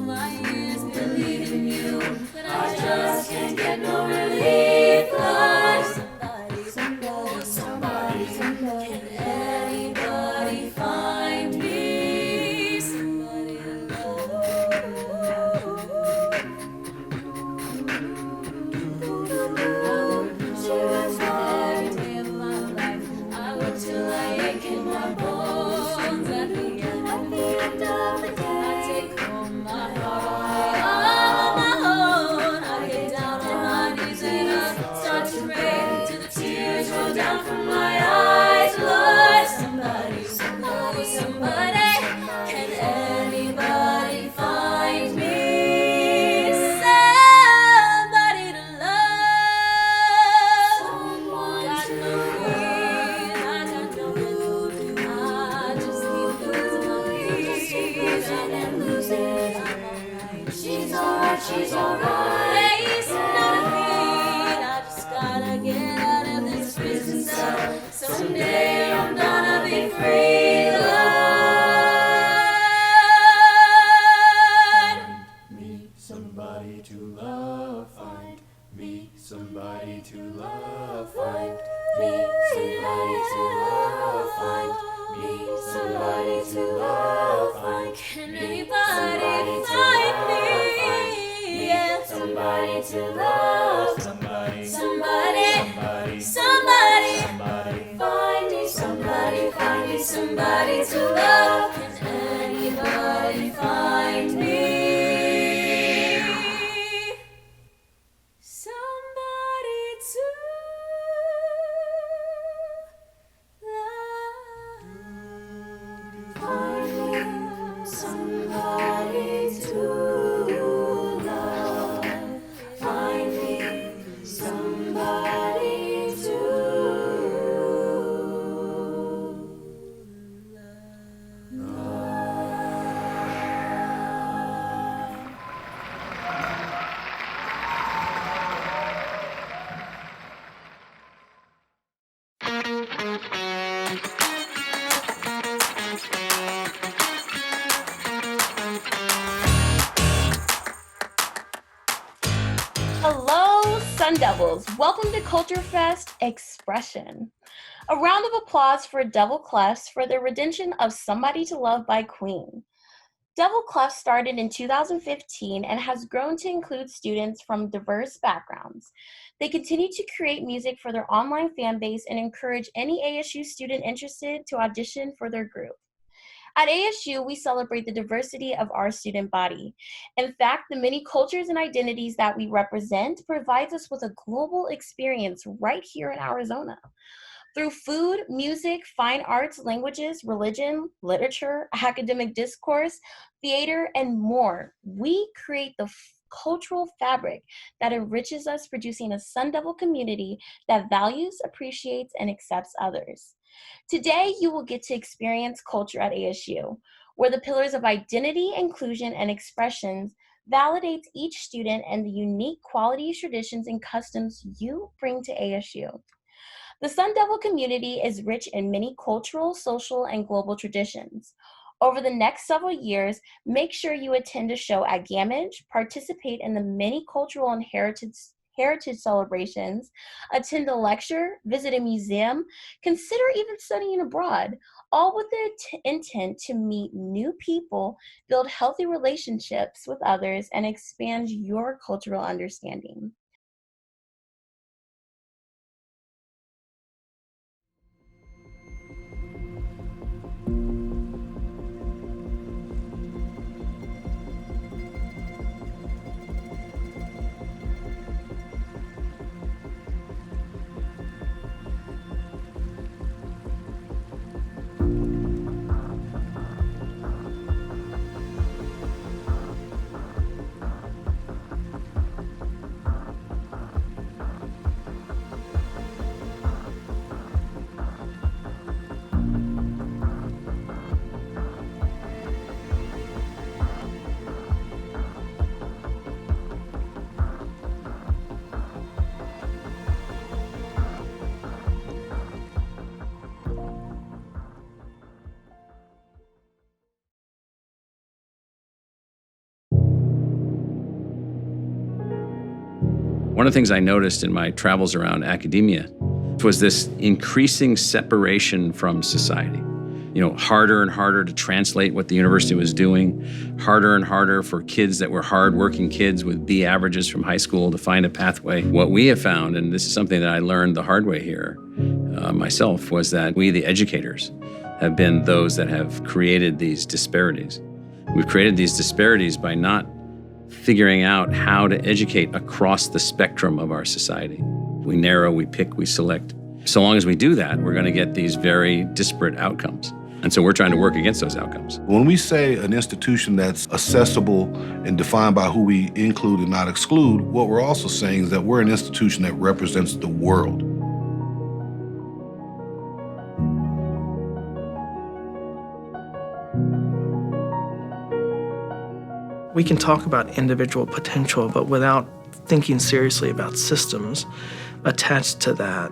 all my years believing you, but I just can't get no relief. Like somebody, can anybody find me somebody to love? She was every day of my life. I work till I ache in my bones. At the end of the day, I take home my heart on my own. I get down on my knees and I start to pray till the tears roll down from my eyes. Lord, somebody, can anybody find me somebody to love? Someone got no green, I got no blue. I just keep losing my peace and losing. She's alright, she's alright. It's not a thing. I just gotta get out of this prison cell. Someday I'm gonna be free, Lord. Me somebody to love, find me somebody to love, find me somebody to love, find me somebody to love, find Can anybody find me? Yeah. somebody to love, somebody, Somebody, somebody, find me somebody to love. Can anybody find me somebody to love? Find me somebody to love. Find me somebody to Hello, Sun Devils. Welcome to Culture Fest Expression. A round of applause for Devil Clefs for their rendition of Somebody to Love by Queen. Devil Clefs started in 2015 and has grown to include students from diverse backgrounds. They continue to create music for their online fan base and encourage any ASU student interested to audition for their group. At ASU, we celebrate the diversity of our student body. In fact, the many cultures and identities that we represent provides us with a global experience right here in Arizona. Through food, music, fine arts, languages, religion, literature, academic discourse, theater, and more, we create the cultural fabric that enriches us, producing a Sun Devil community that values, appreciates, and accepts others. Today, you will get to experience culture at ASU, where the pillars of identity, inclusion, and expressions validates each student and the unique qualities, traditions, and customs you bring to ASU. The Sun Devil community is rich in many cultural, social, and global traditions. Over the next several years, make sure you attend a show at Gamage, participate in the many cultural and heritage celebrations, attend a lecture, visit a museum, consider even studying abroad, all with the intent to meet new people, build healthy relationships with others, and expand your cultural understanding. One of the things I noticed in my travels around academia was this increasing separation from society. Harder and harder to translate what the university was doing, harder and harder for kids that were hardworking kids with B averages from high school to find a pathway. What we have found, and this is something that I learned the hard way here myself, was that we, the educators, have been those that have created these disparities. We've created these disparities by not figuring out how to educate across the spectrum of our society. We narrow, we pick, we select. So long as we do that, we're going to get these very disparate outcomes. And so we're trying to work against those outcomes. When we say an institution that's accessible and defined by who we include and not exclude, what we're also saying is that we're an institution that represents the world. We can talk about individual potential, but without thinking seriously about systems attached to that,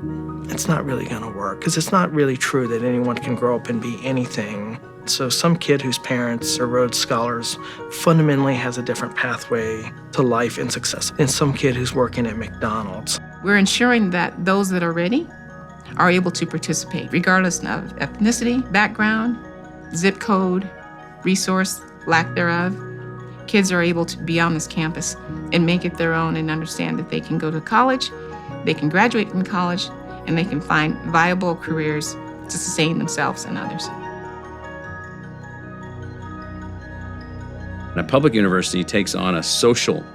it's not really going to work, because it's not really true that anyone can grow up and be anything. So some kid whose parents are Rhodes Scholars fundamentally has a different pathway to life and success than some kid who's working at McDonald's. We're ensuring that those that are ready are able to participate, regardless of ethnicity, background, zip code, resource, lack thereof. Kids are able to be on this campus and make it their own and understand that they can go to college, they can graduate from college, and they can find viable careers to sustain themselves and others. And a public university takes on a social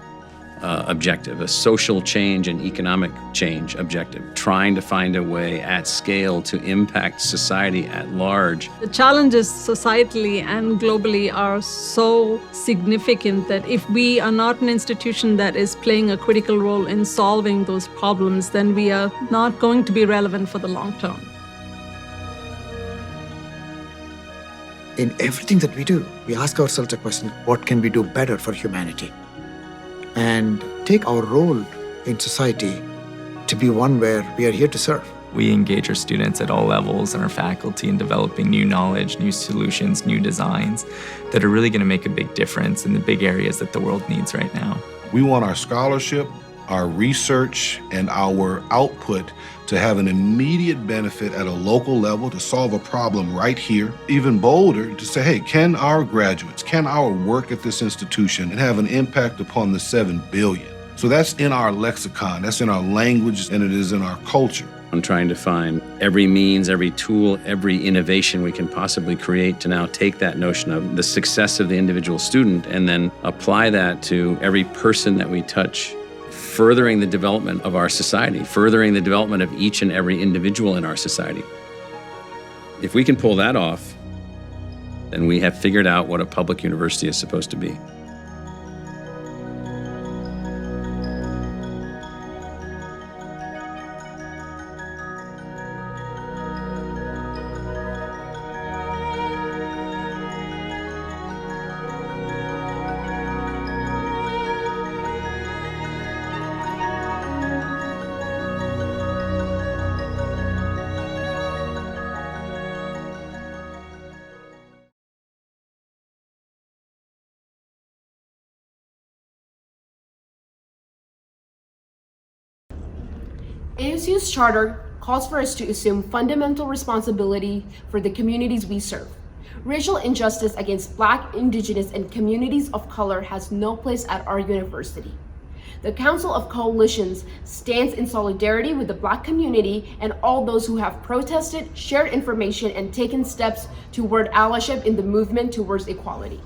objective, a social change and economic change objective, trying to find a way at scale to impact society at large. The challenges societally and globally are so significant that if we are not an institution that is playing a critical role in solving those problems, then we are not going to be relevant for the long term. In everything that we do, we ask ourselves a question, what can we do better for humanity? And take our role in society to be one where we are here to serve. We engage our students at all levels and our faculty in developing new knowledge, new solutions, new designs that are really going to make a big difference in the big areas that the world needs right now. We want our scholarship, our research, and our output to have an immediate benefit at a local level to solve a problem right here. Even bolder, to say, hey, can our graduates, can our work at this institution have an impact upon the 7 billion? So that's in our lexicon, that's in our language, and it is in our culture. I'm trying to find every means, every tool, every innovation we can possibly create to now take that notion of the success of the individual student and then apply that to every person that we touch, furthering the development of our society, furthering the development of each and every individual in our society. If we can pull that off, then we have figured out what a public university is supposed to be. ASU's charter calls for us to assume fundamental responsibility for the communities we serve. Racial injustice against Black, Indigenous, and communities of color has no place at our university. The Council of Coalitions stands in solidarity with the Black community and all those who have protested, shared information, and taken steps toward allyship in the movement towards equality.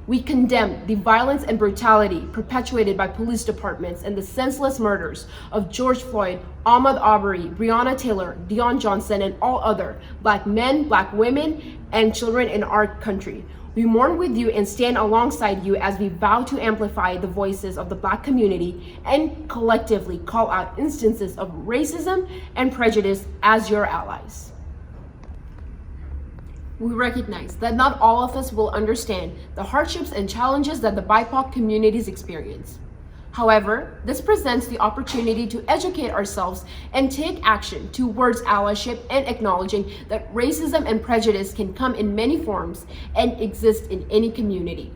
We condemn the violence and brutality perpetuated by police departments and the senseless murders of George Floyd, Ahmaud Arbery, Breonna Taylor, Dion Johnson, and all other Black men, Black women, and children in our country. We mourn with you and stand alongside you as we vow to amplify the voices of the Black community and collectively call out instances of racism and prejudice as your allies. We recognize that not all of us will understand the hardships and challenges that the BIPOC communities experience. However, this presents the opportunity to educate ourselves and take action towards allyship and acknowledging that racism and prejudice can come in many forms and exist in any community.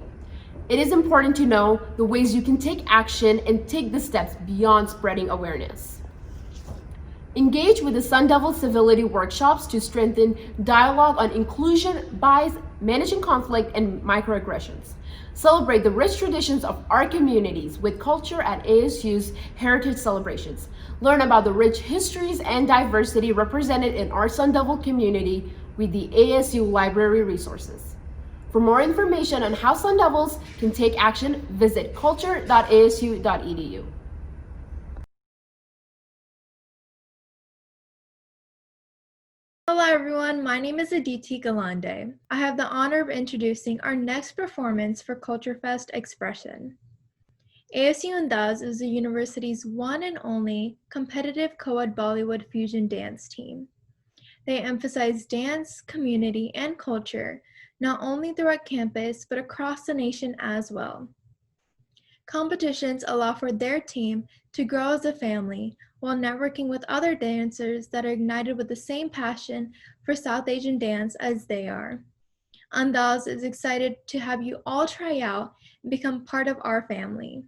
It is important to know the ways you can take action and take the steps beyond spreading awareness. Engage with the Sun Devil Civility workshops to strengthen dialogue on inclusion, bias, managing conflict, and microaggressions. Celebrate the rich traditions of our communities with culture at ASU's Heritage Celebrations. Learn about the rich histories and diversity represented in our Sun Devil community with the ASU Library resources. For more information on how Sun Devils can take action, visit culture.asu.edu. Hello everyone, my name is Aditi Galande. I have the honor of introducing our next performance for Culture Fest Expression. ASU Andaaz is the university's one and only competitive co-ed Bollywood fusion dance team. They emphasize dance, community, and culture, not only throughout campus, but across the nation as well. Competitions allow for their team to grow as a family while networking with other dancers that are ignited with the same passion for South Asian dance as they are. Andaaz is excited to have you all try out and become part of our family.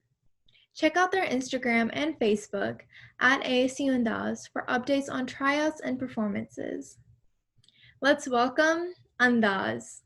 Check out their Instagram and Facebook at ASU Andaaz for updates on tryouts and performances. Let's welcome Andaaz.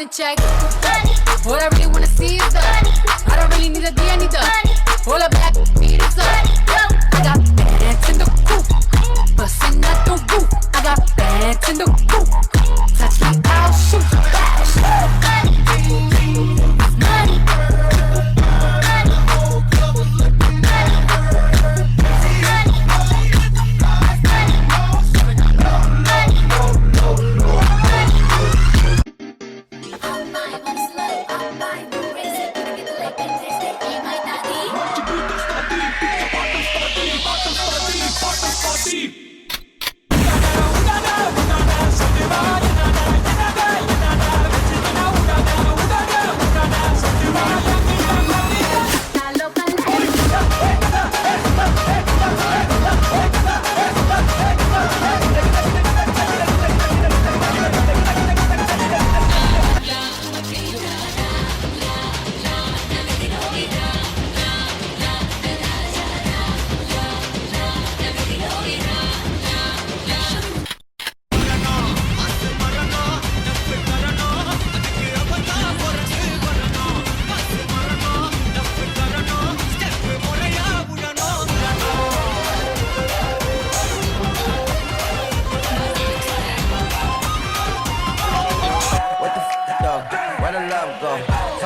Check. What I really wanna see is the I don't really need a D, I need the roll up back, beat it up. I got bands in the coop, bustin' out the roof. I got bands in the coop, touch me, I'll shoot. Money. Party.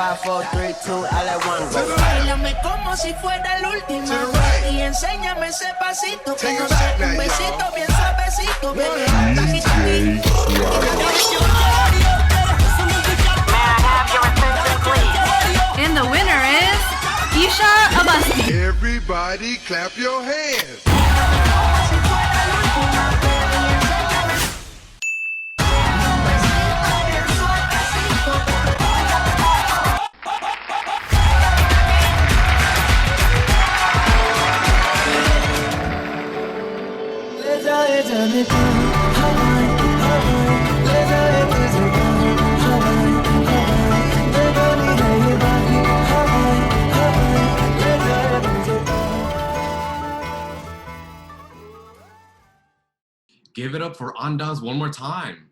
5, 4, 3, 2, I let one go. Bailame como si fuera la última vez y enséñame ese pasito que yo sé un besito bien suavecito. May I have your attention, please? And the winner is Isha Abasti. Everybody clap your hands. Give it up for Andaaz one more time.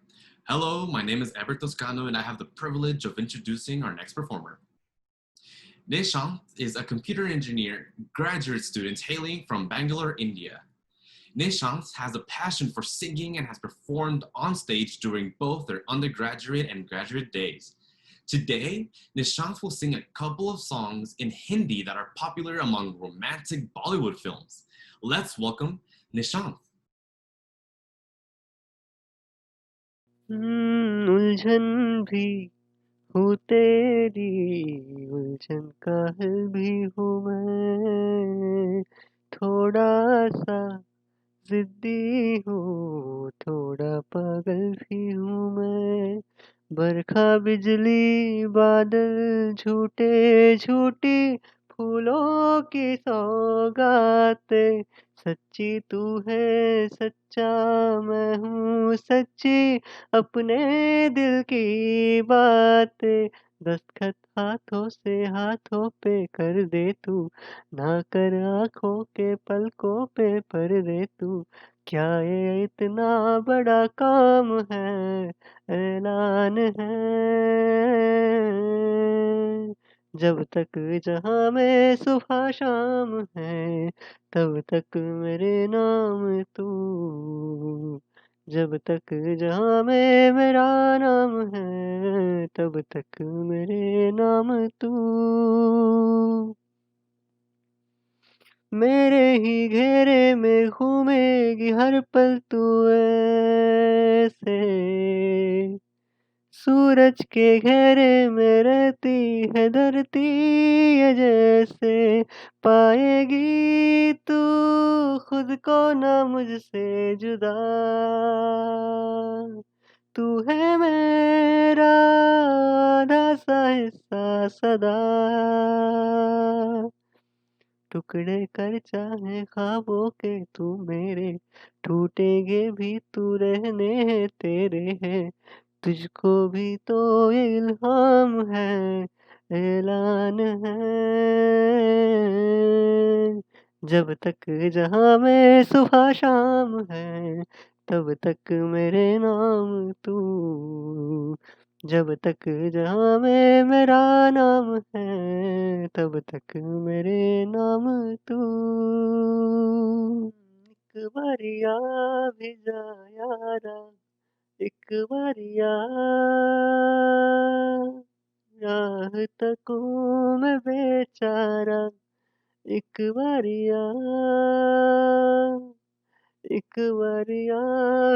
Hello, my name is Avery Toscano and I have the privilege of introducing our next performer. Nishanth is a computer engineer graduate student hailing from Bangalore, India. Nishanth has a passion for singing and has performed on stage during both their undergraduate and graduate days. Today, Nishanth will sing a couple of songs in Hindi that are popular among romantic Bollywood films. Let's welcome Nishanth. उलझन भी हूँ तेरी उलझन का हल भी हूँ मैं थोड़ा सा जिद्दी हूँ थोड़ा पागल भी हूँ मैं बरखा बिजली बादल झूठे झूठी फूलों की सौगाते सच्ची तू है सच्चा मैं हूँ सच्ची अपने दिल की बातें दस्तखत हाथों से हाथों पे कर दे तू ना कर आँखों के पलकों पे पर दे तू क्या ये इतना बड़ा काम है ऐलान है जब तक जहाँ में सुबह शाम है तब तक मेरे नाम तू जब तक जहाँ में मेरा नाम है तब तक मेरे नाम तू मेरे ही घेरे में घूमेगी हर पल तू ऐसे सूरज के घेरे में रहती है धरती ये जैसे पाएगी तू खुद को ना मुझसे जुदा तू है मेरा आधा सा हिस्सा सदा टुकड़े कर चाहे ख्वाबों के तू मेरे टूटेंगे भी तू रहने हैं तेरे हैं तुझको भी तो ये इल्हाम है ऐलान है जब तक जहाँ में सुबह शाम है तब तक मेरे नाम तू जब तक जहाँ में मेरा नाम है तब तक मेरे नाम तू एक बारिया भी जा यारा एक बारिया राह तकूं मैं बेचारा एक बारिया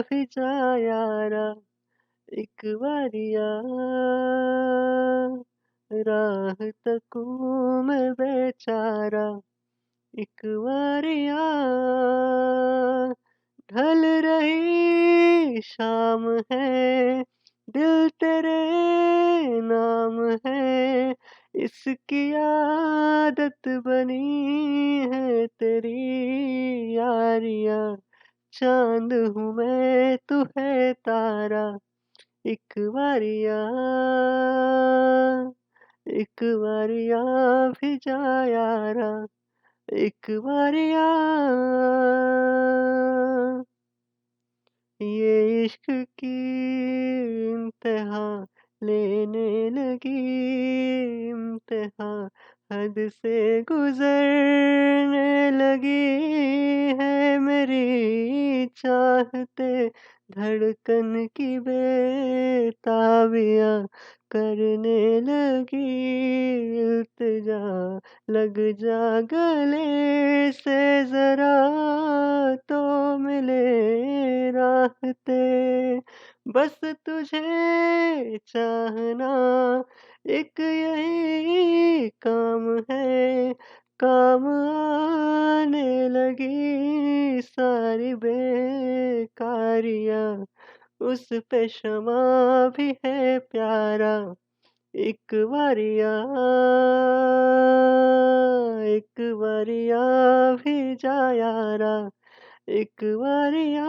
भी जा यारा एक बारिया राह तकूं मैं बेचारा एक बारिया ढल रही शाम है दिल तेरे नाम है इसकी आदत बनी है तेरी यारियां चांद हूँ मैं तू है तारा एक बारिया भी जा यारा एक बारिया ये इश्क की इंतहा लेने लगी इंतहा हद से गुजरने लगी है मेरी चाहते धड़कन की बेताबियां करने लगी इल्तिजा, लग जा गले से जरा तो मिले राहते, बस तुझे चाहना एक यही काम है, काम आने लगी सारी बेकारियां, उस पे शमा भी है प्यारा, एक बारिया भी जा यारा, एक बारिया।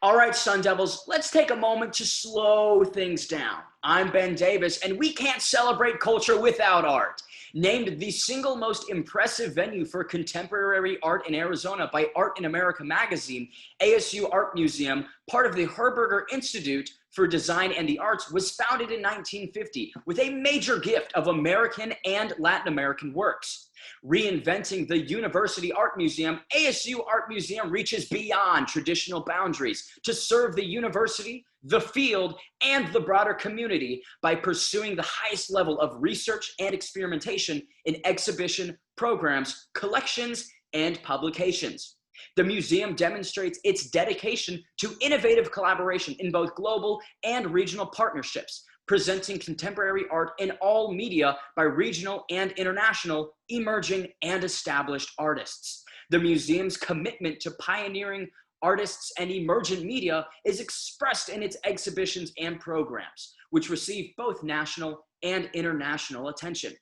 All right, Sun Devils, let's take a moment to slow things down. I'm Ben Davis, and we can't celebrate culture without art. Named the single most impressive venue for contemporary art in Arizona by Art in America magazine, ASU Art Museum, part of the Herberger Institute for Design and the Arts, was founded in 1950 with a major gift of American and Latin American works. Reinventing the University Art Museum, ASU Art Museum reaches beyond traditional boundaries to serve the university, the field, and the broader community by pursuing the highest level of research and experimentation in exhibition, programs, collections, and publications. The museum demonstrates its dedication to innovative collaboration in both global and regional partnerships, presenting contemporary art in all media by regional and international, emerging and established artists. The museum's commitment to pioneering artists and emergent media is expressed in its exhibitions and programs, which receive both national and international attention.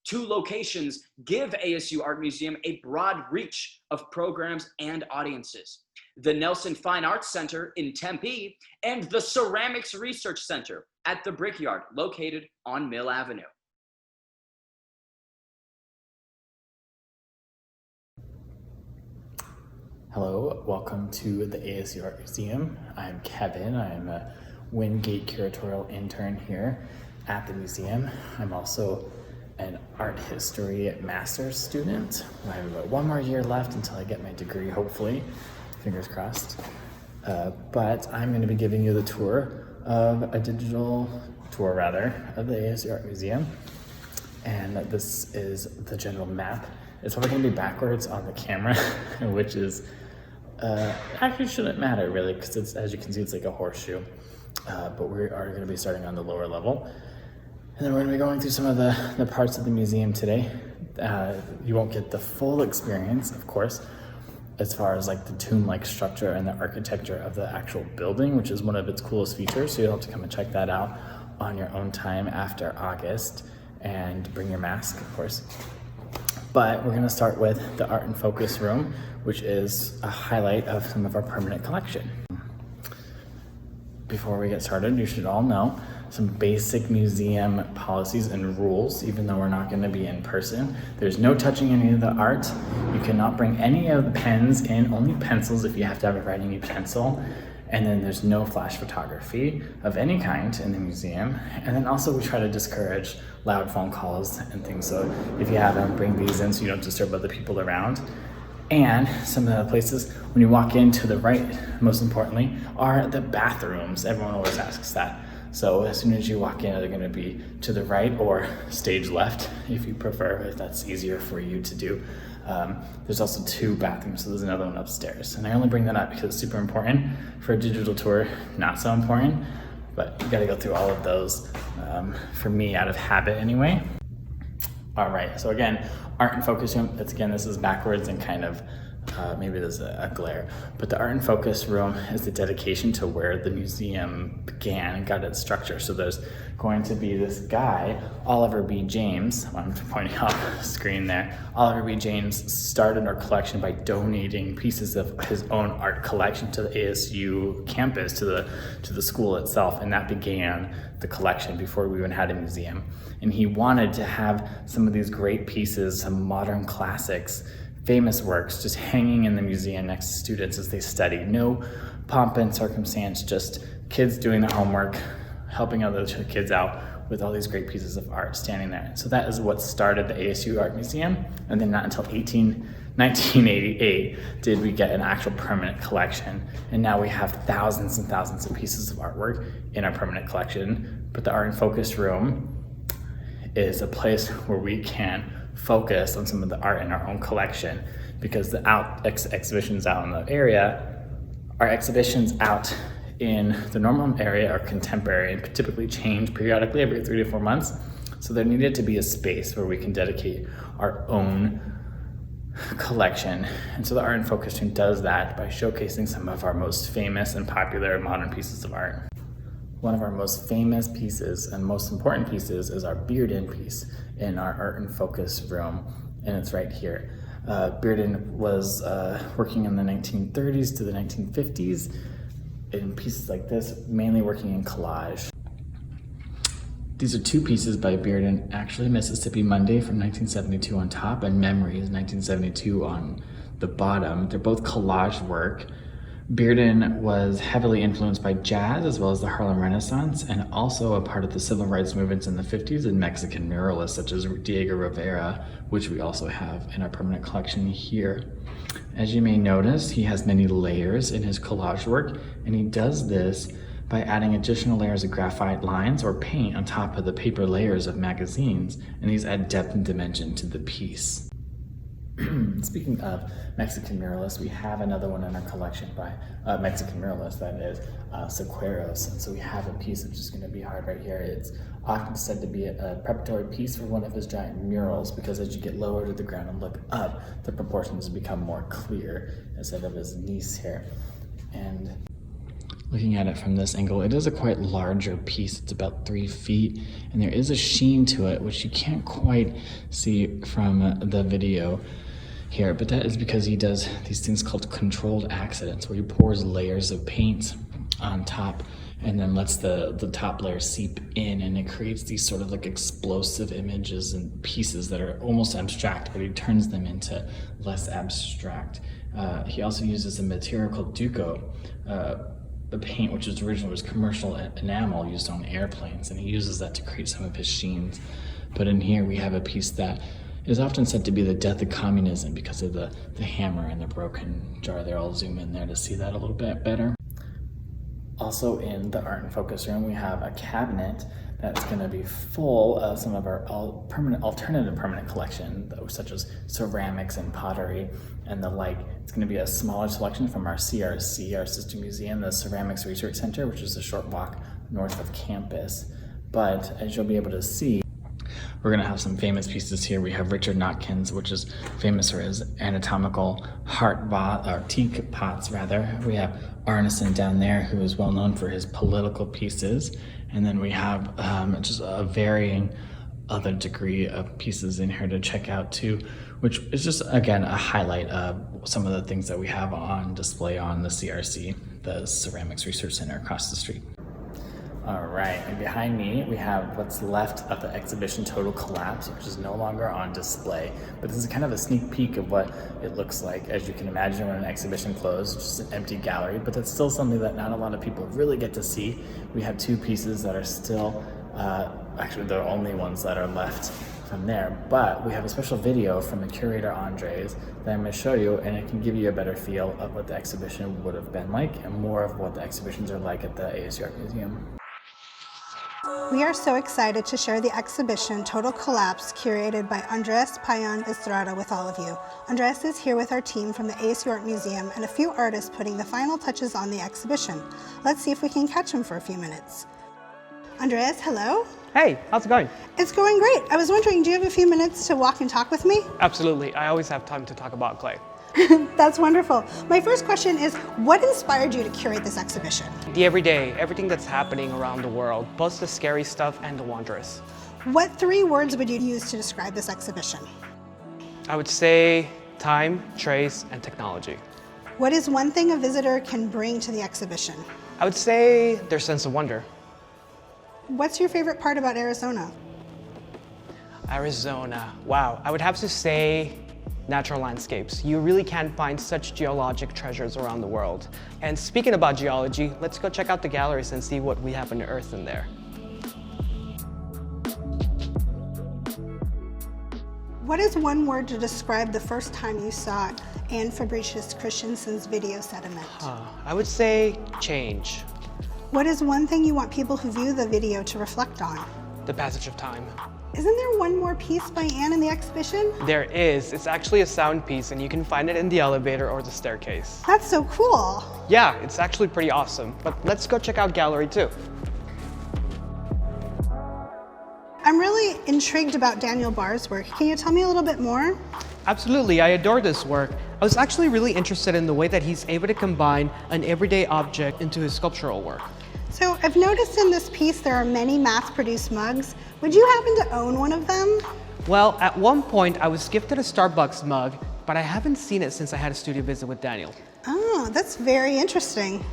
2 locations give ASU Art Museum a broad reach of programs and audiences: the Nelson Fine Arts Center in Tempe and the Ceramics Research Center at the Brickyard, located on Mill Avenue. Hello, welcome to the ASU Art Museum. I'm Kevin. I'm a Wingate curatorial intern here at the museum. I'm also an art history master's student. I have about 1 more year left until I get my degree, hopefully, fingers crossed. But I'm going to be giving you the tour of a digital tour, of the ASU Art Museum. And this is the general map. It's probably going to be backwards on the camera, which is actually shouldn't matter really, because it's, as you can see, it's like a horseshoe. But we are going to be starting on the lower level. And then we're going to be going through some of the parts of the museum today. You won't get the full experience, of course, as far as like the tomb-like structure and the architecture of the actual building, which is one of its coolest features. So you'll have to come and check that out on your own time after August, and bring your mask, of course. But we're going to start with the Art and Focus room, which is a highlight of some of our permanent collection. Before we get started, you should all know some basic museum policies and rules. Even though we're not going to be in person, there's no touching any of the art. You cannot bring any of the pens in, only pencils if you have to have a writing utensil. And then there's no flash photography of any kind in the museum. And then also we try to discourage loud phone calls and things. So if you have them, bring these in so you don't disturb other people around. And some of the places, when you walk in to the right, most importantly, are the bathrooms. Everyone always asks that. So as soon as you walk in, they're going to be to the right or stage left, if you prefer, if that's easier for you to do. There's also 2 bathrooms, so there's another one upstairs. And I only bring that up because it's super important. For a digital tour, not so important, but you got to go through all of those, for me, out of habit anyway. All right, so again, Art and Focus room, this is backwards and kind of, maybe there's a glare, but the Art and Focus room is the dedication to where the museum began and got its structure. So there's going to be this guy, Oliver B. James, I'm pointing off the screen there. Oliver B. James started our collection by donating pieces of his own art collection to the ASU campus, to the school itself, and that began the collection before we even had a museum. And he wanted to have some of these great pieces, some modern classics, famous works, just hanging in the museum next to students as they study. No pomp and circumstance, just kids doing their homework, helping other kids out with all these great pieces of art standing there. So that is what started the ASU Art Museum, and then not until 1988 did we get an actual permanent collection, and now we have thousands and thousands of pieces of artwork in our permanent collection. But the Art in Focus room is a place where we can focus on some of the art in our own collection, because the exhibitions out in the area, our exhibitions out in the normal area are contemporary and typically change periodically every 3 to 4 months. So there needed to be a space where we can dedicate our own collection. And so the Art in Focus room does that by showcasing some of our most famous and popular modern pieces of art. One of our most famous pieces and most important pieces is our Bearden piece in our Art in Focus room, and it's right here. Bearden was working in the 1930s to the 1950s in pieces like this, mainly working in collage. These are two pieces by Bearden, actually Mississippi Monday from 1972 on top and Memories 1972 on the bottom. They're both collage work. Bearden was heavily influenced by jazz as well as the Harlem Renaissance, and also a part of the civil rights movements in the 50s and Mexican muralists such as Diego Rivera, which we also have in our permanent collection here. As you may notice, he has many layers in his collage work, and he does this by adding additional layers of graphite lines or paint on top of the paper layers of magazines, and these add depth and dimension to the piece. Speaking of Mexican muralists, we have another one in our collection by Mexican muralist, that is Sequeiros. And so we have a piece which is going to be hard right here. It's often said to be a preparatory piece for one of his giant murals, because as you get lower to the ground and look up, the proportions become more clear instead of his niece here. And looking at it from this angle, it is a quite larger piece. It's about 3 feet, and there is a sheen to it, which you can't quite see from the video here, but that is because he does these things called controlled accidents, where he pours layers of paint on top and then lets the top layer seep in, and it creates these sort of like explosive images and pieces that are almost abstract, but he turns them into less abstract. He also uses a material called Duco, the paint, which originally was commercial enamel used on airplanes, and he uses that to create some of his sheens. But in here we have a piece that is often said to be the death of communism because of the hammer and the broken jar there. I'll zoom in there to see that a little bit better. Also in the Art in Focus room, we have a cabinet that's going to be full of some of our alternative permanent collection, such as ceramics and pottery and the like. It's going to be a smaller selection from our CRC, our sister museum, the Ceramics Research Center, which is a short walk north of campus. But as you'll be able to see, we're going to have some famous pieces here. We have Richard Notkins, which is famous for his anatomical teak pots, rather. We have Arneson down there, who is well known for his political pieces. And then we have just a varying other degree of pieces in here to check out too, which is just, again, a highlight of some of the things that we have on display on the CRC, the Ceramics Research Center across the street. All right, and behind me, we have what's left of the exhibition Total Collapse, which is no longer on display. But this is kind of a sneak peek of what it looks like. As you can imagine, when an exhibition closed, just an empty gallery, but that's still something that not a lot of people really get to see. We have 2 pieces that are still, actually the only ones that are left from there. But we have a special video from the curator, Andres, that I'm going to show you, and it can give you a better feel of what the exhibition would have been like and more of what the exhibitions are like at the ASU Art Museum. We are so excited to share the exhibition Total Collapse, curated by Andres Payan Estrada, with all of you. Andres is here with our team from the ASU Art Museum and a few artists putting the final touches on the exhibition. Let's see if we can catch him for a few minutes. Andres, hello. Hey, how's it going? It's going great. I was wondering, do you have a few minutes to walk and talk with me? Absolutely. I always have time to talk about clay. That's wonderful. My first question is, what inspired you to curate this exhibition? The everyday, everything that's happening around the world, both the scary stuff and the wondrous. What 3 words would you use to describe this exhibition? I would say time, trace, and technology. What is one thing a visitor can bring to the exhibition? I would say their sense of wonder. What's your favorite part about Arizona? Arizona, wow. I would have to say natural landscapes. You really can't find such geologic treasures around the world. And speaking about geology, let's go check out the galleries and see what we have unearthed in there. What is one word to describe the first time you saw Anne Fabricius Christensen's video sediment? I would say change. What is one thing you want people who view the video to reflect on? The passage of time. Isn't there one more piece by Anne in the exhibition? There is. It's actually a sound piece, and you can find it in the elevator or the staircase. That's so cool. Yeah, it's actually pretty awesome. But let's go check out Gallery 2. I'm really intrigued about Daniel Barr's work. Can you tell me a little bit more? Absolutely, I adore this work. I was actually really interested in the way that he's able to combine an everyday object into his sculptural work. So I've noticed in this piece there are many mass-produced mugs. Would you happen to own one of them? Well, at one point I was gifted a Starbucks mug, but I haven't seen it since I had a studio visit with Daniel. Oh, that's very interesting.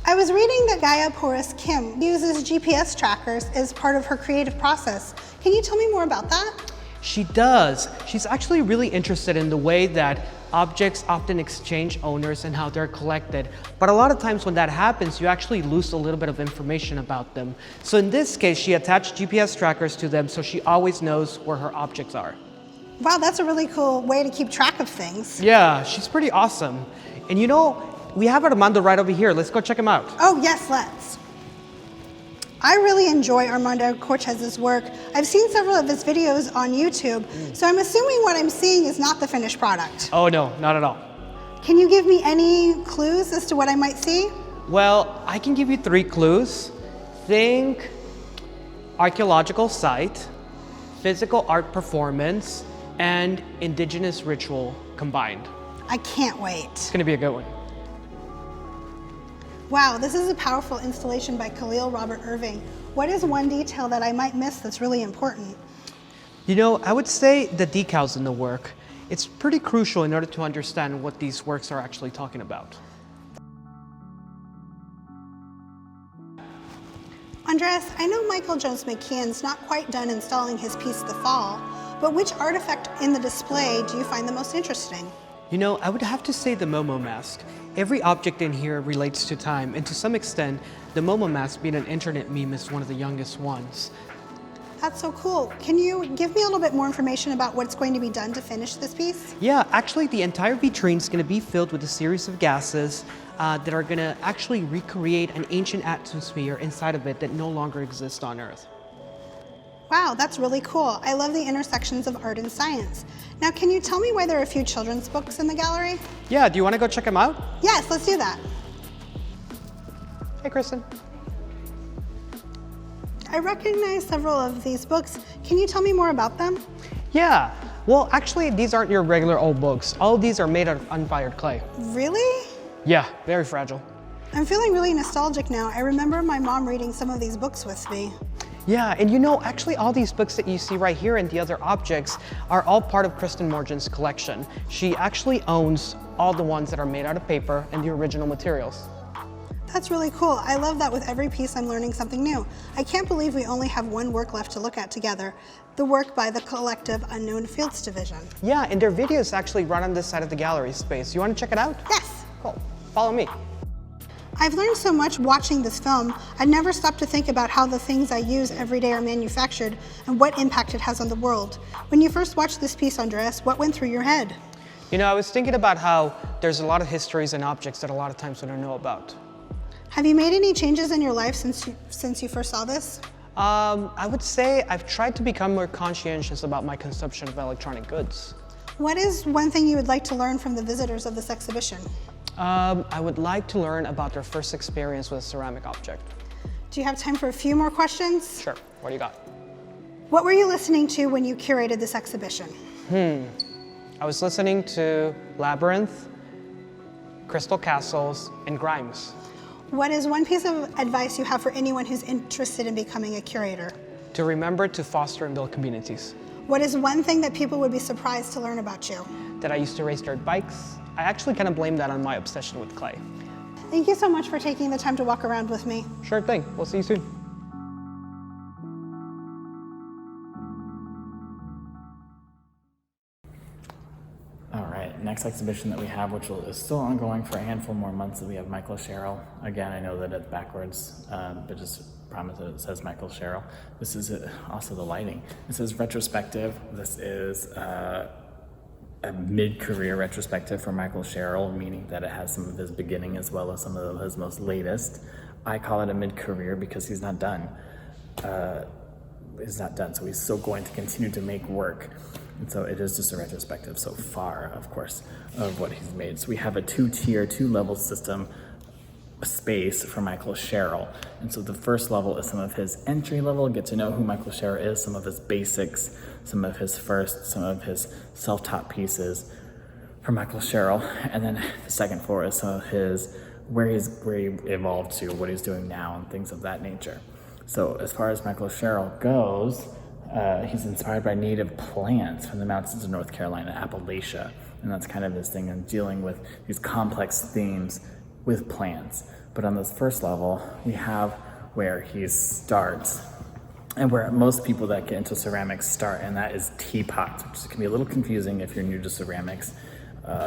I was reading that Gaia Porus Kim uses GPS trackers as part of her creative process. Can you tell me more about that? She does. She's actually really interested in the way that objects often exchange owners and how they're collected. But a lot of times when that happens, you actually lose a little bit of information about them. So in this case, she attached GPS trackers to them so she always knows where her objects are. Wow, that's a really cool way to keep track of things. Yeah, she's pretty awesome. And you know, we have Armando right over here. Let's go check him out. Oh, yes, let's. I really enjoy Armando Cortez's work. I've seen several of his videos on YouTube, so I'm assuming what I'm seeing is not the finished product. Oh no, not at all. Can you give me any clues as to what I might see? Well, I can give you 3 clues. Think archaeological site, physical art performance, and indigenous ritual combined. I can't wait. It's gonna be a good one. Wow, this is a powerful installation by Khalil Robert Irving. What is one detail that I might miss that's really important? You know, I would say the decals in the work. It's pretty crucial in order to understand what these works are actually talking about. Andres, I know Michael Jones McKeon's not quite done installing his piece The Fall, but which artifact in the display do you find the most interesting? You know, I would have to say the Momo mask. Every object in here relates to time, and to some extent, the Momo mask being an internet meme is one of the youngest ones. That's so cool. Can you give me a little bit more information about what's going to be done to finish this piece? Yeah, actually the entire vitrine is going to be filled with a series of gases that are going to actually recreate an ancient atmosphere inside of it that no longer exists on Earth. Wow, that's really cool. I love the intersections of art and science. Now, can you tell me why there are a few children's books in the gallery? Yeah, do you want to go check them out? Yes, let's do that. Hey, Kristen. I recognize several of these books. Can you tell me more about them? Yeah, well, actually, these aren't your regular old books. All of these are made out of unfired clay. Really? Yeah, very fragile. I'm feeling really nostalgic now. I remember my mom reading some of these books with me. Yeah, and you know, actually all these books that you see right here and the other objects are all part of Kristen Morgan's collection. She actually owns all the ones that are made out of paper and the original materials. That's really cool. I love that with every piece I'm learning something new. I can't believe we only have one work left to look at together, the work by the collective Unknown Fields Division. Yeah, and their videos actually run on this side of the gallery space. You want to check it out? Yes. Cool. Follow me. I've learned so much watching this film. I'd never stop to think about how the things I use every day are manufactured and what impact it has on the world. When you first watched this piece, Andres, what went through your head? You know, I was thinking about how there's a lot of histories and objects that a lot of times we don't know about. Have you made any changes in your life since you first saw this? I would say I've tried to become more conscientious about my consumption of electronic goods. What is one thing you would like to learn from the visitors of this exhibition? I would like to learn about their first experience with a ceramic object. Do you have time for a few more questions? Sure. What do you got? What were you listening to when you curated this exhibition? I was listening to Labyrinth, Crystal Castles, and Grimes. What is one piece of advice you have for anyone who's interested in becoming a curator? To remember to foster and build communities. What is one thing that people would be surprised to learn about you? That I used to race dirt bikes. I actually kind of blame that on my obsession with clay. Thank you so much for taking the time to walk around with me. Sure thing. We'll see you soon. All right, next exhibition that we have, which is still ongoing for a handful more months, that we have Michael Sherrill. Again, I know that it's backwards, but just promise it says Michael Sherrill. This is also the lighting. This is retrospective. This is a mid-career retrospective for Michael Sherrill, meaning that it has some of his beginning as well as some of his most latest. I call it a mid-career because he's not done. So he's still going to continue to make work. And so it is just a retrospective so far, of course, of what he's made. So we have a two-level system space for Michael Sherrill. And so the first level is some of his entry level, get to know who Michael Sherrill is, some of his basics, some of his self-taught pieces for Michael Sherrill. And then the second floor is some of his, where he evolved to, what he's doing now, and things of that nature. So as far as Michael Sherrill goes, he's inspired by native plants from the mountains of North Carolina, Appalachia. And that's kind of his thing in dealing with these complex themes with plants. But on this first level, we have where he starts and where most people that get into ceramics start, and that is teapots, which can be a little confusing if you're new to ceramics,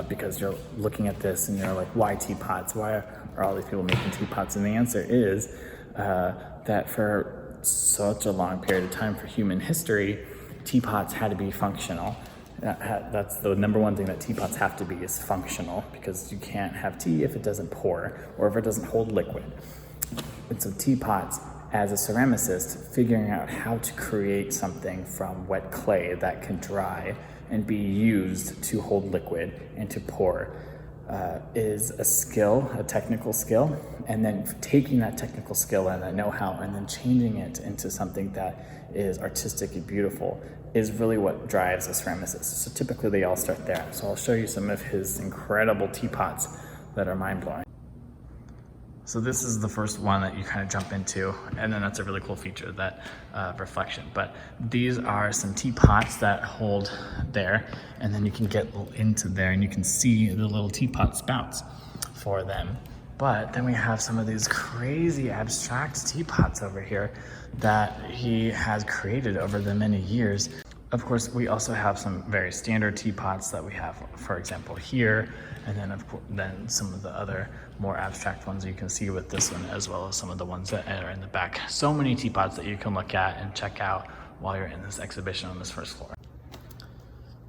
because you're looking at this and you're like, why teapots? Why are all these people making teapots? And the answer is that for such a long period of time for human history, teapots had to be functional. That's the number one thing that teapots have to be, is functional, because you can't have tea if it doesn't pour or if it doesn't hold liquid. And so teapots, as a ceramicist, figuring out how to create something from wet clay that can dry and be used to hold liquid and to pour is a skill, a technical skill, and then taking that technical skill and that know-how and then changing it into something that is artistic and beautiful is really what drives a ceramicist. So typically they all start there. So I'll show you some of his incredible teapots that are mind-blowing. So this is the first one that you kind of jump into, and then that's a really cool feature, that reflection. But these are some teapots that hold there, and then you can get into there and you can see the little teapot spouts for them. But then we have some of these crazy abstract teapots over here that he has created over the many years. Of course, we also have some very standard teapots that we have, for example, here, and then then some of the other more abstract ones you can see with this one, as well as some of the ones that are in the back. So many teapots that you can look at and check out while you're in this exhibition on this first floor.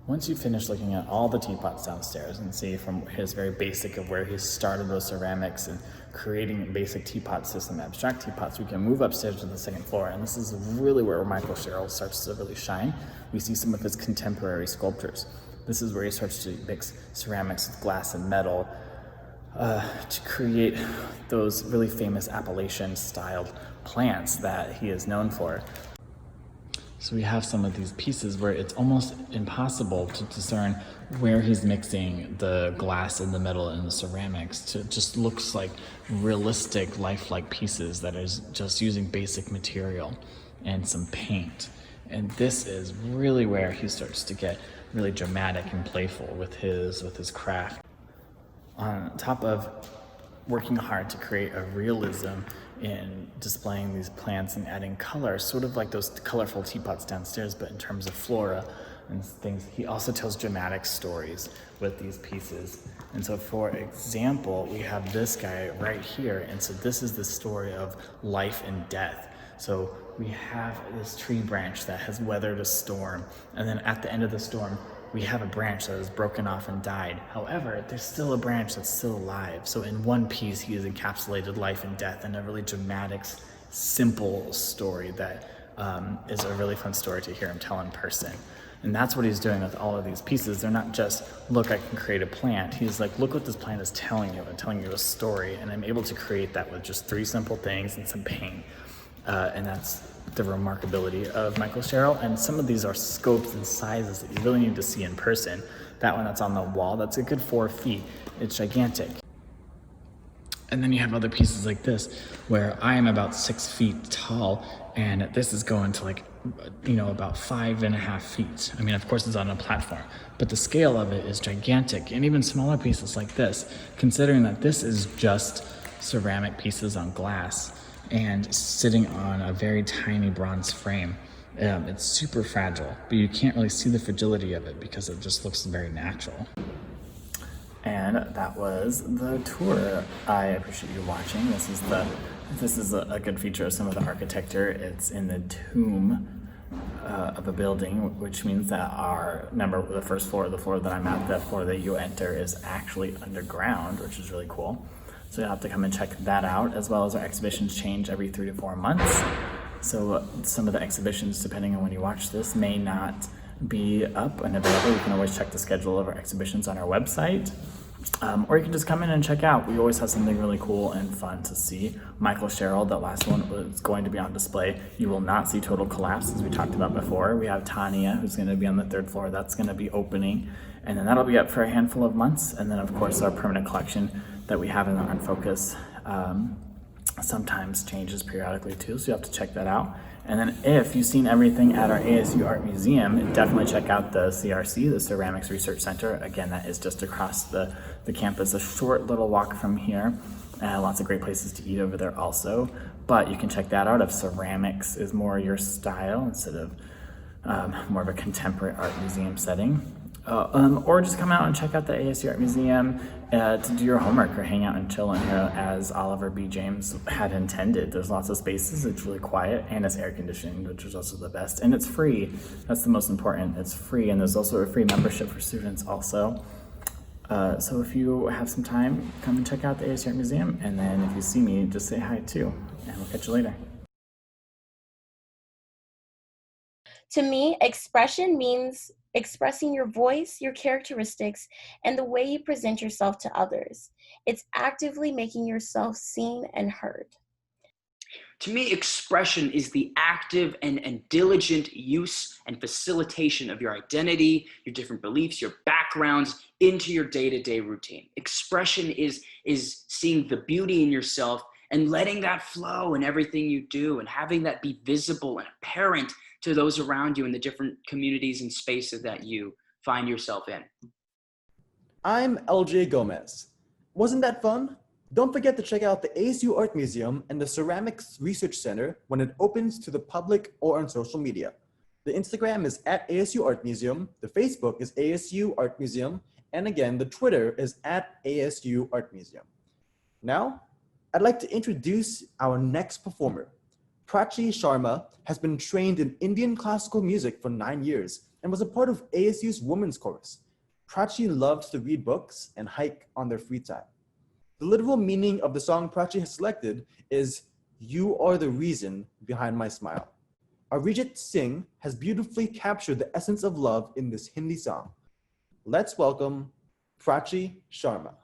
Once you finish looking at all the teapots downstairs and see from his very basic of where he started those ceramics and creating a basic teapot system, abstract teapots, we can move upstairs to the second floor. And this is really where Michael Sherrill starts to really shine. We see some of his contemporary sculptures. This is where he starts to mix ceramics with glass and metal to create those really famous Appalachian styled plants that he is known for. So we have some of these pieces where it's almost impossible to discern where he's mixing the glass and the metal and the ceramics. It just looks like realistic, lifelike pieces that is just using basic material and some paint. And this is really where he starts to get really dramatic and playful with his craft. On top of working hard to create a realism in displaying these plants and adding color, sort of like those colorful teapots downstairs, but in terms of flora and things. He also tells dramatic stories with these pieces. And so for example, we have this guy right here. And so this is the story of life and death. So we have this tree branch that has weathered a storm. And then at the end of the storm, we have a branch that is broken off and died. However, there's still a branch that's still alive. So in one piece, he has encapsulated life and death in a really dramatic, simple story that is a really fun story to hear him tell in person. And that's what he's doing with all of these pieces. They're not just, look, I can create a plant. He's like, look what this plant is telling you. I'm telling you a story. And I'm able to create that with just 3 simple things and some paint. And that's the remarkability of Michael Sherrill. And some of these are scopes and sizes that you really need to see in person. That one that's on the wall, that's a good 4 feet. It's gigantic. And then you have other pieces like this, where I am about 6 feet tall, and this is going to like, about 5.5 feet. I mean, of course it's on a platform, but the scale of it is gigantic. And even smaller pieces like this, considering that this is just ceramic pieces on glass and sitting on a very tiny bronze frame. It's super fragile, but you can't really see the fragility of it because it just looks very natural. And that was the tour. I appreciate you watching. This is a good feature of some of the architecture. It's in the tomb of a building, which means that the first floor, the floor that I'm at, the floor that you enter is actually underground, which is really cool. So you'll have to come and check that out, as well as our exhibitions change every 3 to 4 months. So some of the exhibitions, depending on when you watch this, may not be up and available. You can always check the schedule of our exhibitions on our website. Or you can just come in and check out. We always have something really cool and fun to see. Michael Sherrill, that last one, was going to be on display. You will not see Total Collapse, as we talked about before. We have Tanya, who's going to be on the 3rd floor. That's going to be opening. And then that'll be up for a handful of months. And then, of course, our permanent collection that we have in the Art Focus sometimes changes periodically, too. So you have to check that out. And then if you've seen everything at our ASU Art Museum, definitely check out the CRC, the Ceramics Research Center. Again, that is just across the campus, a short little walk from here. Lots of great places to eat over there also. But you can check that out if ceramics is more your style instead of more of a contemporary art museum setting. Or just come out and check out the ASU Art Museum to do your homework or hang out and chill in here as Oliver B. James had intended. There's lots of spaces, it's really quiet, and it's air conditioned, which is also the best. And it's free, that's the most important. It's free, and there's also a free membership for students also. So if you have some time, come and check out the ASU Art Museum, and then if you see me, just say hi too, and we'll catch you later. To me, expression means expressing your voice, your characteristics, and the way you present yourself to others. It's actively making yourself seen and heard. To me, expression is the active and diligent use and facilitation of your identity, your different beliefs, your backgrounds into your day-to-day routine. Expression is seeing the beauty in yourself and letting that flow in everything you do and having that be visible and apparent to those around you in the different communities and spaces that you find yourself in. I'm LJ Gomez. Wasn't that fun? Don't forget to check out the ASU Art Museum and the Ceramics Research Center when it opens to the public or on social media. The Instagram is at ASU Art Museum, the Facebook is ASU Art Museum, and again, the Twitter is at ASU Art Museum. Now, I'd like to introduce our next performer. Prachi Sharma has been trained in Indian classical music for 9 years and was a part of ASU's Women's Chorus. Prachi loves to read books and hike on their free time. The literal meaning of the song Prachi has selected is, "You are the reason behind my smile." Arijit Singh has beautifully captured the essence of love in this Hindi song. Let's welcome Prachi Sharma.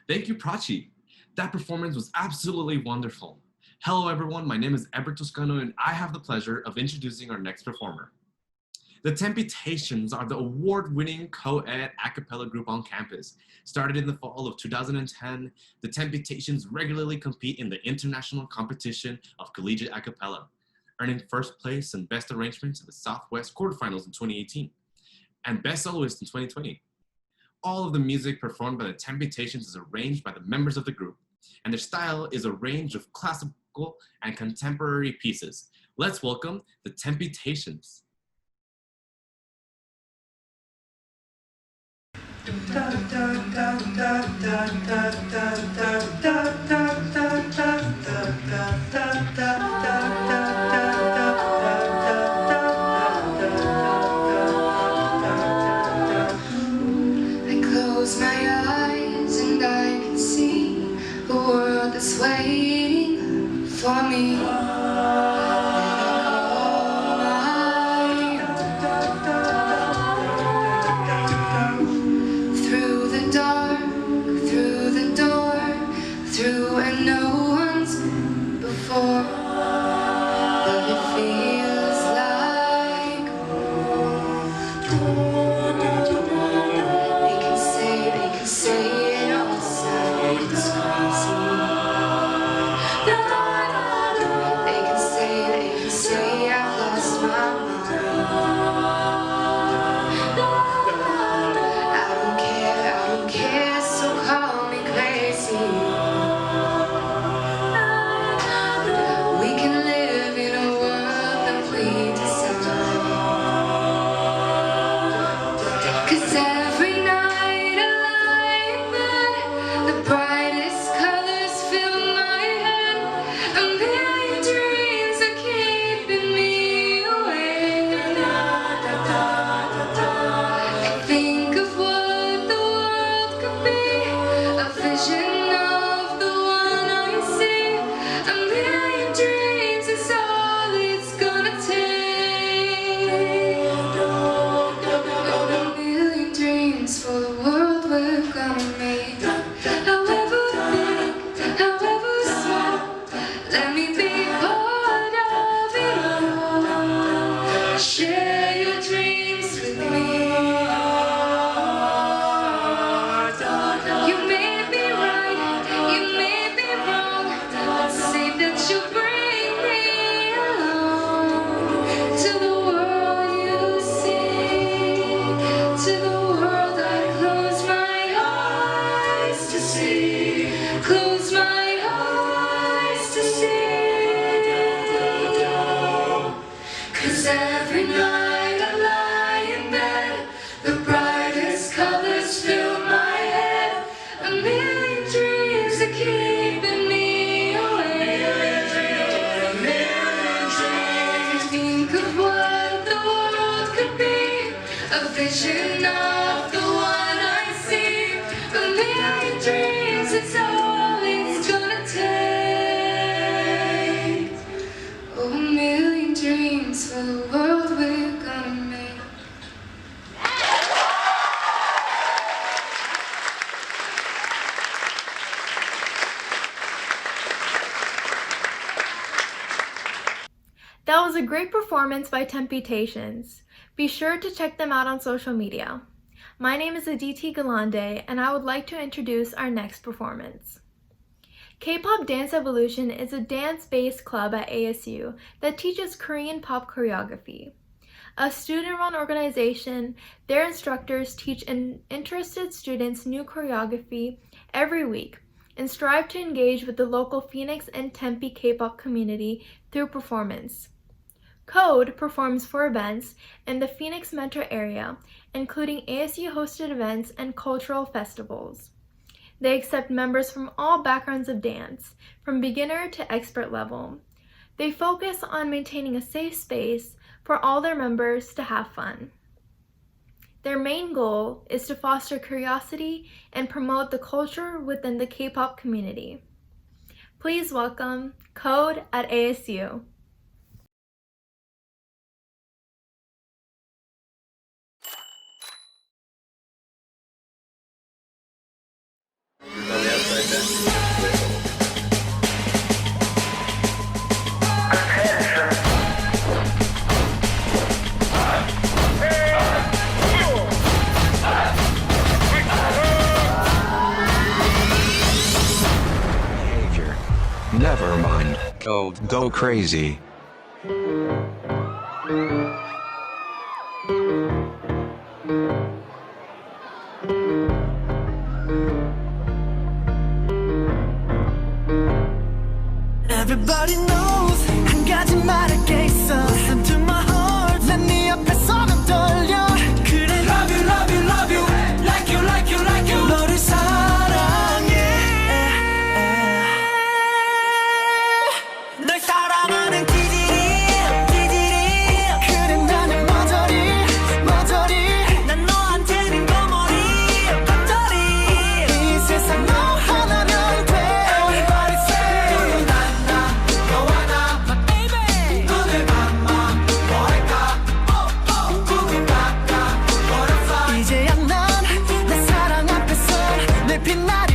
Thank you, Prachi. That performance was absolutely wonderful. Hello, everyone. My name is Eber Toscano, and I have the pleasure of introducing our next performer. The Tempetations are the award-winning co-ed a cappella group on campus. Started in the fall of 2010, the Tempetations regularly compete in the international competition of collegiate a cappella, earning first place and best arrangement in the Southwest quarterfinals in 2018, and best soloist in 2020. All of the music performed by the Temptations is arranged by the members of the group, and their style is a range of classical and contemporary pieces. Let's welcome the Temptations. I close my eyes and I can see a world that's waiting for me. Through the dark, through the door, through and no one's before. But it feels like they can say it all sounds crazy. They can say I've lost my mind. I don't care, so call me crazy. We can live in a world that we decide. 'Cause every night I lie in bed, the brightest colors fill my head. A million dreams are keeping me awake. I think of what the world could be, a vision of the one I see. A million dreams is all it's gonna take. A million dreams for the world we're gonna make. However big, however small, let me be part of it all. Share your dreams with me. You may be right, you may be wrong, but say that you bring me along to the world you see, to the world I close my eyes to see, close my eyes to see. 'Cause every night I lie in bed, the brightest colors fill my head. A million dreams are keeping me awake. A million dreams. Think of what the world could be, a vision of the one I see. A million dreams is all it's gonna take. Oh, a million dreams for the world we're gonna make. That was a great performance by Temptations. Be sure to check them out on social media. My name is Aditi Galande, and I would like to introduce our next performance. K-Pop Dance Evolution is a dance-based club at ASU that teaches Korean pop choreography. A student-run organization, their instructors teach interested students new choreography every week and strive to engage with the local Phoenix and Tempe K-pop community through performance. KoDE performs for events in the Phoenix metro area, including ASU-hosted events and cultural festivals. They accept members from all backgrounds of dance, from beginner to expert level. They focus on maintaining a safe space for all their members to have fun. Their main goal is to foster curiosity and promote the culture within the K-pop community. Please welcome KoDE at ASU. Behavior. Never mind. Go crazy. Everybody knows 한 가지 말할 게 있어. Listen to my heart. 난 네 옆에 서면 떨려. 그래 love you love you love you like you like you like you. 너를 사랑해. 널 사랑하는 기질이 그래 나는 머저리 난 너한테는 거머리 이 세상 너 하나면 돼. Everybody say 너와 나 my baby 눈을 감아 뭐 할까 궁금할까 버렸어. 이제야 난 내 사랑 앞에서 늘 빛나리.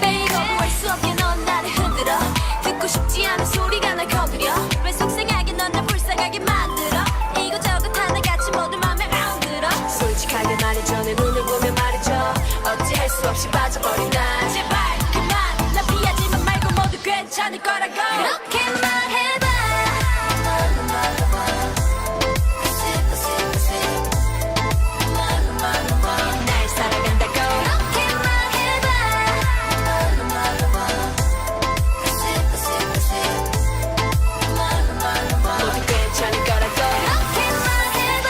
Baby 거부할 수 없게 넌 나를 흔들어. 듣고 싶지 않은 소리가 날 거두려. 왜 속상하게 넌 날 불쌍하게 만들어. 이것저것 하나같이 모두 맘에 안 들어. 솔직하게 말해줘 내 눈을 보며 말해줘. 어찌할 수 없이 빠져버린 난 제발 그만 나 피하지만 말고 모두 괜찮을 거라고. 그렇게 말해봐. 날 사랑한다고. 그렇게 말해봐. 모두 괜찮을 거라고. 그렇게 말해봐.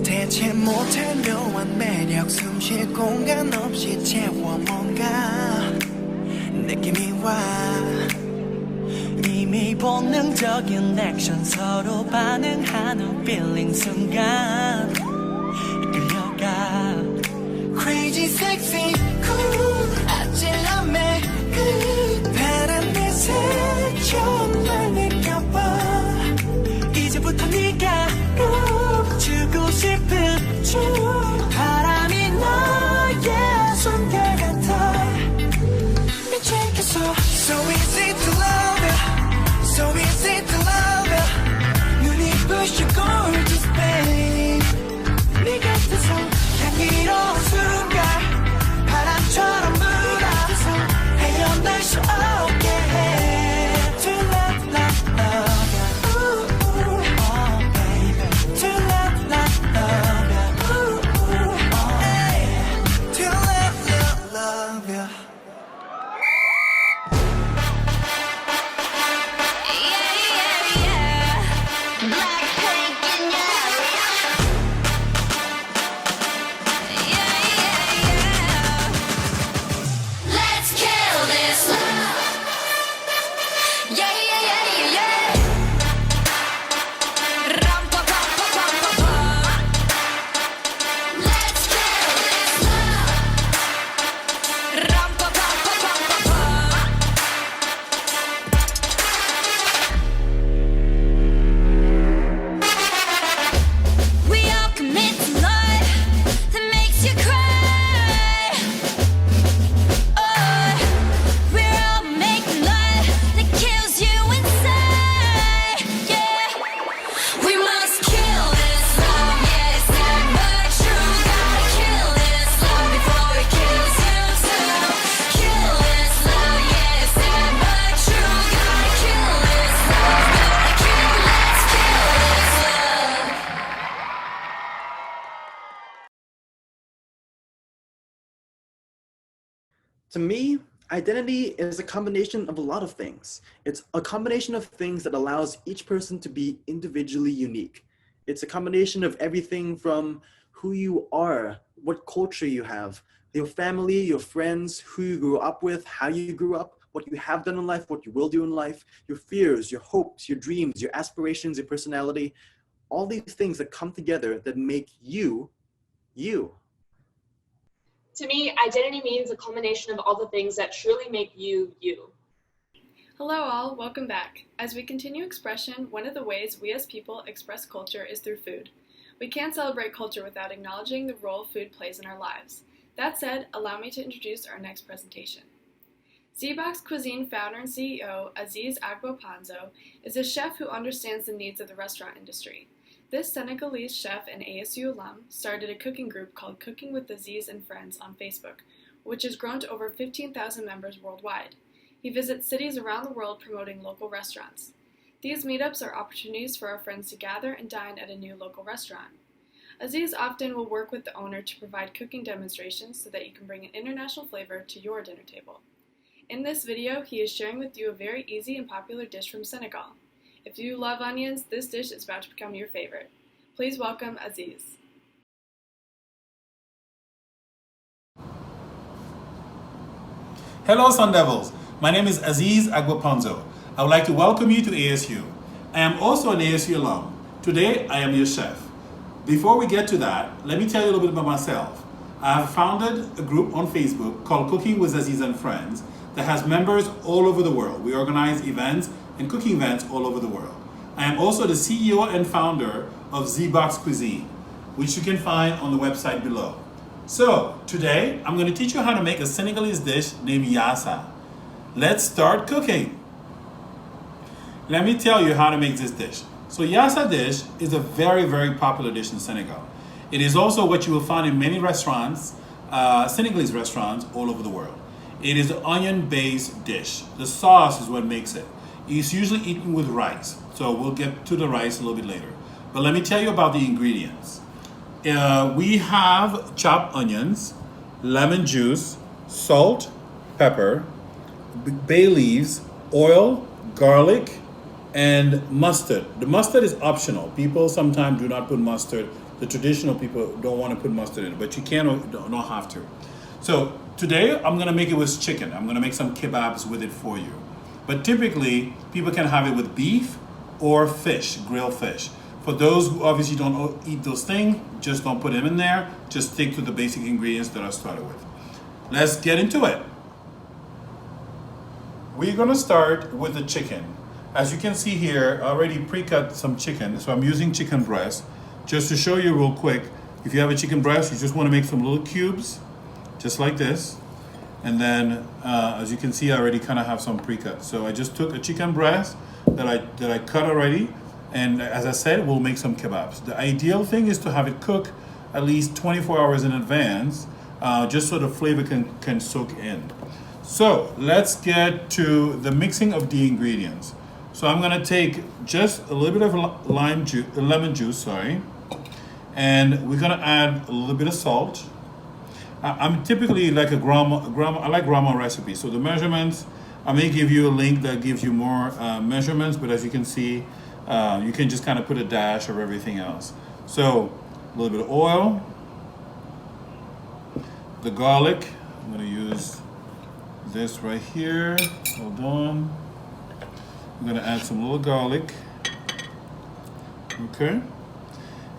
대체 못할 묘한 매력 숨쉴 공간 없이 채워 뭔가 느낌이 와. 이미 본능적인 액션 서로 반응하는 feeling 순간 끌려가. Crazy sexy cool 아찔함에 그 바람에 스쳐 날 느껴봐. 이제부터 네가 꼭 주고 싶은 주 바람이 너의 손길 같아. 미치겠어. So easy to love you So easy to love you 눈이 부셔 gorgeous babe. 네 곁에서 향기로운 순간 바람처럼 불어서 헤어날 수 없게 해. To love love love you ooh, oh baby. To love love love you ooh, oh hey. To love love love you. Let's kill this love. Yeah, yeah, yeah, yeah, yeah. Ram pa pa pa pa pa pa. Let's kill this love. Ram pa pa pa pa pa pa. We all commit to love that makes you cry. Oh, we're all making love that kills you inside. Yeah, we must kill this love. Yeah, it's not but true. Gotta kill this love before it kills you too. Kill this love. Yeah, it's not but true. Gotta kill this love. Let's kill this love. To me, identity is a combination of a lot of things. It's a combination of things that allows each person to be individually unique. It's a combination of everything from who you are, what culture you have, your family, your friends, who you grew up with, how you grew up, what you have done in life, what you will do in life, your fears, your hopes, your dreams, your aspirations, your personality, all these things that come together that make you, you. To me, identity means a culmination of all the things that truly make you, you. Hello all, welcome back. As we continue expression, one of the ways we as people express culture is through food. We can't celebrate culture without acknowledging the role food plays in our lives. That said, allow me to introduce our next presentation. ZBoxCuisine founder and CEO Aziz Agbopanzo is a chef who understands the needs of the restaurant industry. This Senegalese chef and ASU alum started a cooking group called Cooking with Aziz and Friends on Facebook, which has grown to over 15,000 members worldwide. He visits cities around the world promoting local restaurants. These meetups are opportunities for our friends to gather and dine at a new local restaurant. Aziz often will work with the owner to provide cooking demonstrations so that you can bring an international flavor to your dinner table. In this video, he is sharing with you a very easy and popular dish from Senegal. If you love onions, this dish is about to become your favorite. Please welcome Aziz. Hello, Sun Devils. My name is Aziz Agbopanzo. I would like to welcome you to ASU. I am also an ASU alum. Today, I am your chef. Before we get to that, let me tell you a little bit about myself. I have founded a group on Facebook called Cooking with Aziz and Friends that has members all over the world. We organize events and cooking events all over the world. I am also the CEO and founder of ZBoxCuisine, which you can find on the website below. So today, I'm going to teach you how to make a Senegalese dish named yassa. Let's start cooking. Let me tell you how to make this dish. So yassa dish is a very, very popular dish in Senegal. It is also what you will find in many restaurants, Senegalese restaurants all over the world. It is an onion-based dish. The sauce is what makes it. It's usually eaten with rice. So we'll get to the rice a little bit later. But let me tell you about the ingredients. We have chopped onions, lemon juice, salt, pepper, bay leaves, oil, garlic, and mustard. The mustard is optional. People sometimes do not put mustard. The traditional people don't want to put mustard in it, but you can or don't have to. So today I'm gonna make it with chicken. I'm gonna make some kebabs with it for you. But typically, people can have it with beef or fish, grilled fish. For those who obviously don't eat those things, just don't put them in there. Just stick to the basic ingredients that I started with. Let's get into it. We're gonna start with the chicken. As you can see here, I already pre-cut some chicken, so I'm using chicken breast. Just to show you real quick, if you have a chicken breast, you just wanna make some little cubes, just like this. And then, as you can see, I already kind of have some pre-cut. So I just took a chicken breast that I cut already, and as I said, we'll make some kebabs. The ideal thing is to have it cook at least 24 hours in advance, just so the flavor can soak in. So let's get to the mixing of the ingredients. So I'm gonna take just a little bit of lemon juice, and we're gonna add a little bit of salt. I'm typically like I like grandma recipe. So the measurements, I may give you a link that gives you more measurements, but as you can see, you can just kind of put a dash of everything else. So a little bit of oil, the garlic, I'm gonna use this right here, hold on. I'm gonna add some little garlic, okay?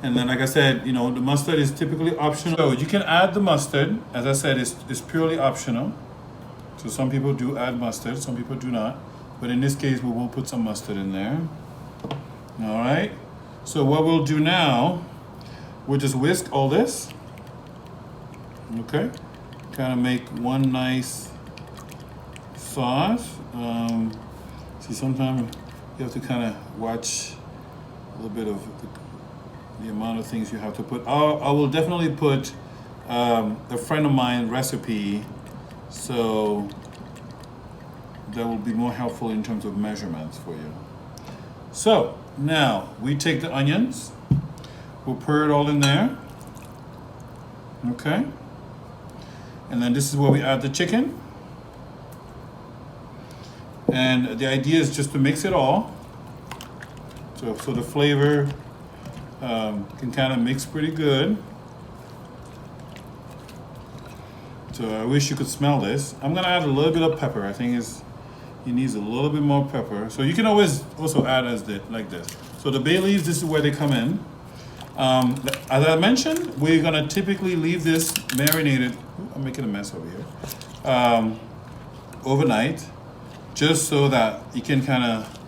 And then, like I said, the mustard is typically optional. So you can add the mustard. As I said, it's purely optional. So some people do add mustard, some people do not. But in this case, we will put some mustard in there. All right. So what we'll do now, we'll just whisk all this. Okay. Kind of make one nice sauce. See, sometimes you have to kind of watch a little bit of the amount of things you have to put. I will definitely put a friend of mine recipe, so that will be more helpful in terms of measurements for you. So now we take the onions, we'll pour it all in there, okay? And then this is where we add the chicken. And the idea is just to mix it all, so the flavor can kind of mix pretty good. So I wish you could smell this. I'm gonna add a little bit of pepper. I think it needs a little bit more pepper. So you can always also add like this. So the bay leaves, this is where they come in. As I mentioned, we're gonna typically leave this marinated. I'm making a mess over here. Overnight, just so that you can kind of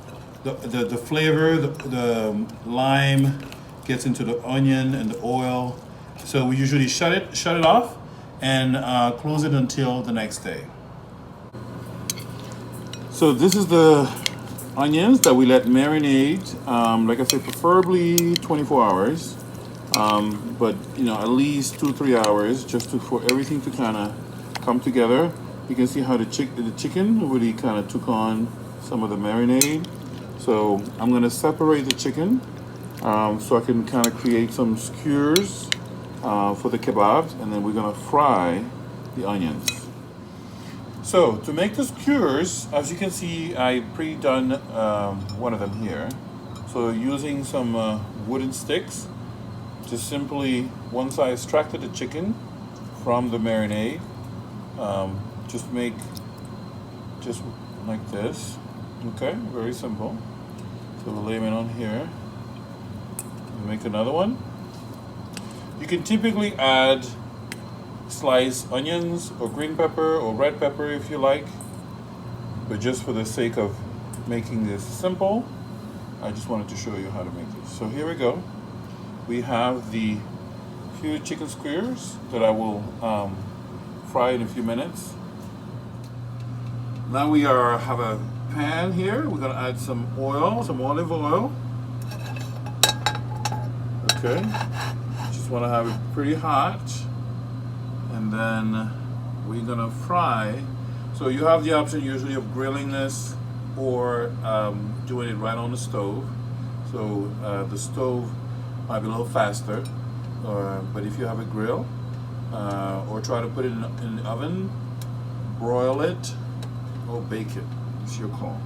the flavor, the lime gets into the onion and the oil. So we usually shut it off and close it until the next day. So this is the onions that we let marinate, like I said, preferably 24 hours, but at least 2-3 hours just for everything to kind of come together. You can see how the chicken really kind of took on some of the marinade. So I'm going to separate the chicken so I can kind of create some skewers for the kebabs, and then we're going to fry the onions. So to make the skewers, as you can see, I pre-done one of them here. So using some wooden sticks, just simply, once I extracted the chicken from the marinade, just make just like this. Okay, very simple. So we'll lay it on here. Make another one. You can typically add sliced onions or green pepper or red pepper if you like, but just for the sake of making this simple, I just wanted to show you how to make this. So here we go. We have the few chicken skewers that I will fry in a few minutes. Now we have a pan here. We're gonna add some oil, some olive oil. Okay, just wanna have it pretty hot. And then we're gonna fry. So you have the option usually of grilling this or doing it right on the stove. So the stove might be a little faster, but if you have a grill, or try to put it in the oven, broil it, or bake it. It's your call.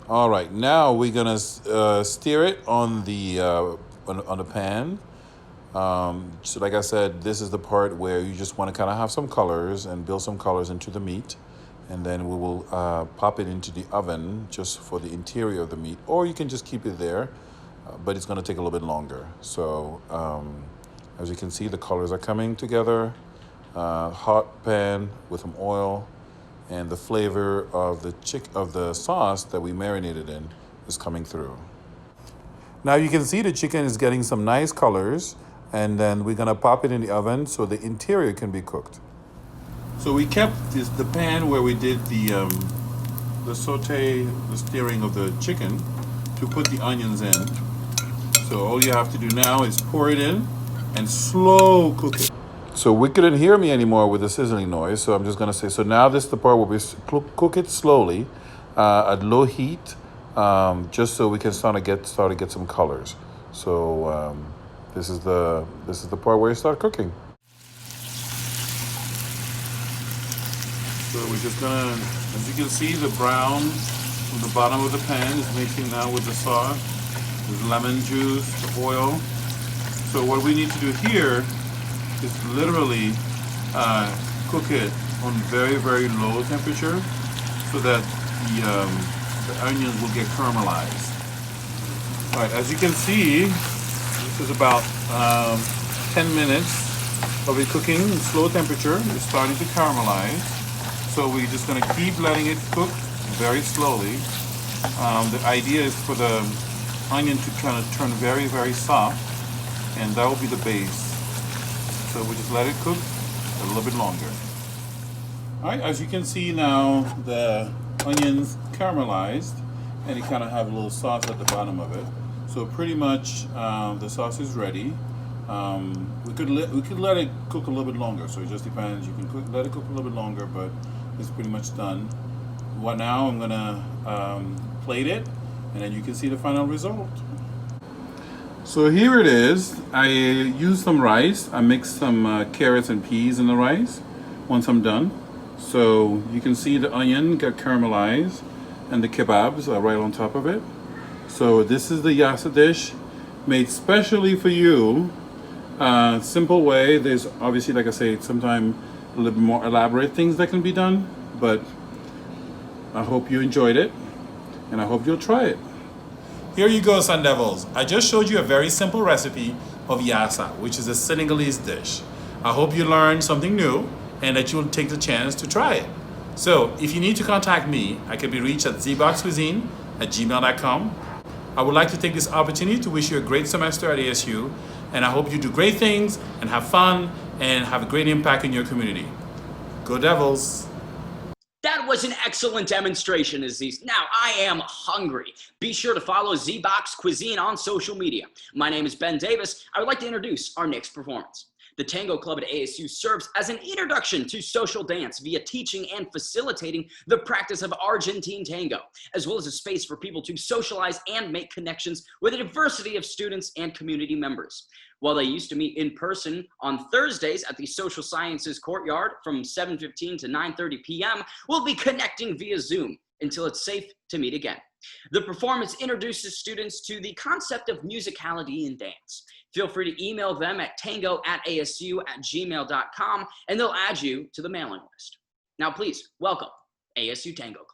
All right, now we're gonna steer it on the pan. So like I said, this is the part where you just want to kind of have some colors and build some colors into the meat, and then we will pop it into the oven just for the interior of the meat, or you can just keep it there, but it's going to take a little bit longer. So as you can see, the colors are coming together. Hot pan with some oil, and the flavor of the sauce that we marinated in is coming through. Now you can see the chicken is getting some nice colors, and then we're gonna pop it in the oven so the interior can be cooked. So we kept the pan where we did the saute, the steering of the chicken, to put the onions in. So all you have to do now is pour it in and slow cook it. So we couldn't hear me anymore with the sizzling noise, so I'm just gonna say, so now this is the part where we cook it slowly at low heat, just so we can start to get some colors. So this is the part where you start cooking. So we're just gonna, as you can see, the brown from the bottom of the pan is mixing now with the sauce, with lemon juice, the oil. So what we need to do here is literally cook it on very, very low temperature so that the onions will get caramelized. All right, as you can see, this is about 10 minutes of it cooking in slow temperature. It's starting to caramelize. So we're just gonna keep letting it cook very slowly. The idea is for the onion to kind of turn very, very soft, and that will be the base. So we just let it cook a little bit longer. All right, as you can see now, the onions caramelized, and you kind of have a little sauce at the bottom of it. So pretty much the sauce is ready. We could let it cook a little bit longer. So it just depends. You can let it cook a little bit longer, but it's pretty much done. Well, now I'm gonna plate it, and then you can see the final result. So here it is. I used some rice. I mixed some carrots and peas in the rice once I'm done. So you can see the onion got caramelized and the kebabs are right on top of it. So this is the yassa dish made specially for you Simple way. There's obviously, like I say, sometimes a little bit more elaborate things that can be done, but I hope you enjoyed it, and I hope you'll try it. Here you go, Sun Devils. I just showed you a very simple recipe of yassa, which is a Senegalese dish. I hope you learned something new and that you'll take the chance to try it. So, if you need to contact me, I can be reached at ZBoxCuisine@gmail.com. I would like to take this opportunity to wish you a great semester at ASU, and I hope you do great things and have fun and have a great impact in your community. Go Devils! That was an excellent demonstration, Aziz. Now I am hungry. Be sure to follow ZBoxCuisine on social media. My name is Ben Davis. I would like to introduce our next performance. The Tango Club at ASU serves as an introduction to social dance via teaching and facilitating the practice of Argentine tango, as well as a space for people to socialize and make connections with a diversity of students and community members. While they used to meet in person on Thursdays at the Social Sciences Courtyard from 7:15 to 9:30 p.m., we'll be connecting via Zoom until it's safe to meet again. The performance introduces students to the concept of musicality in dance. Feel free to email them at tango@asu@gmail.com, and they'll add you to the mailing list. Now, please welcome ASU Tango Club.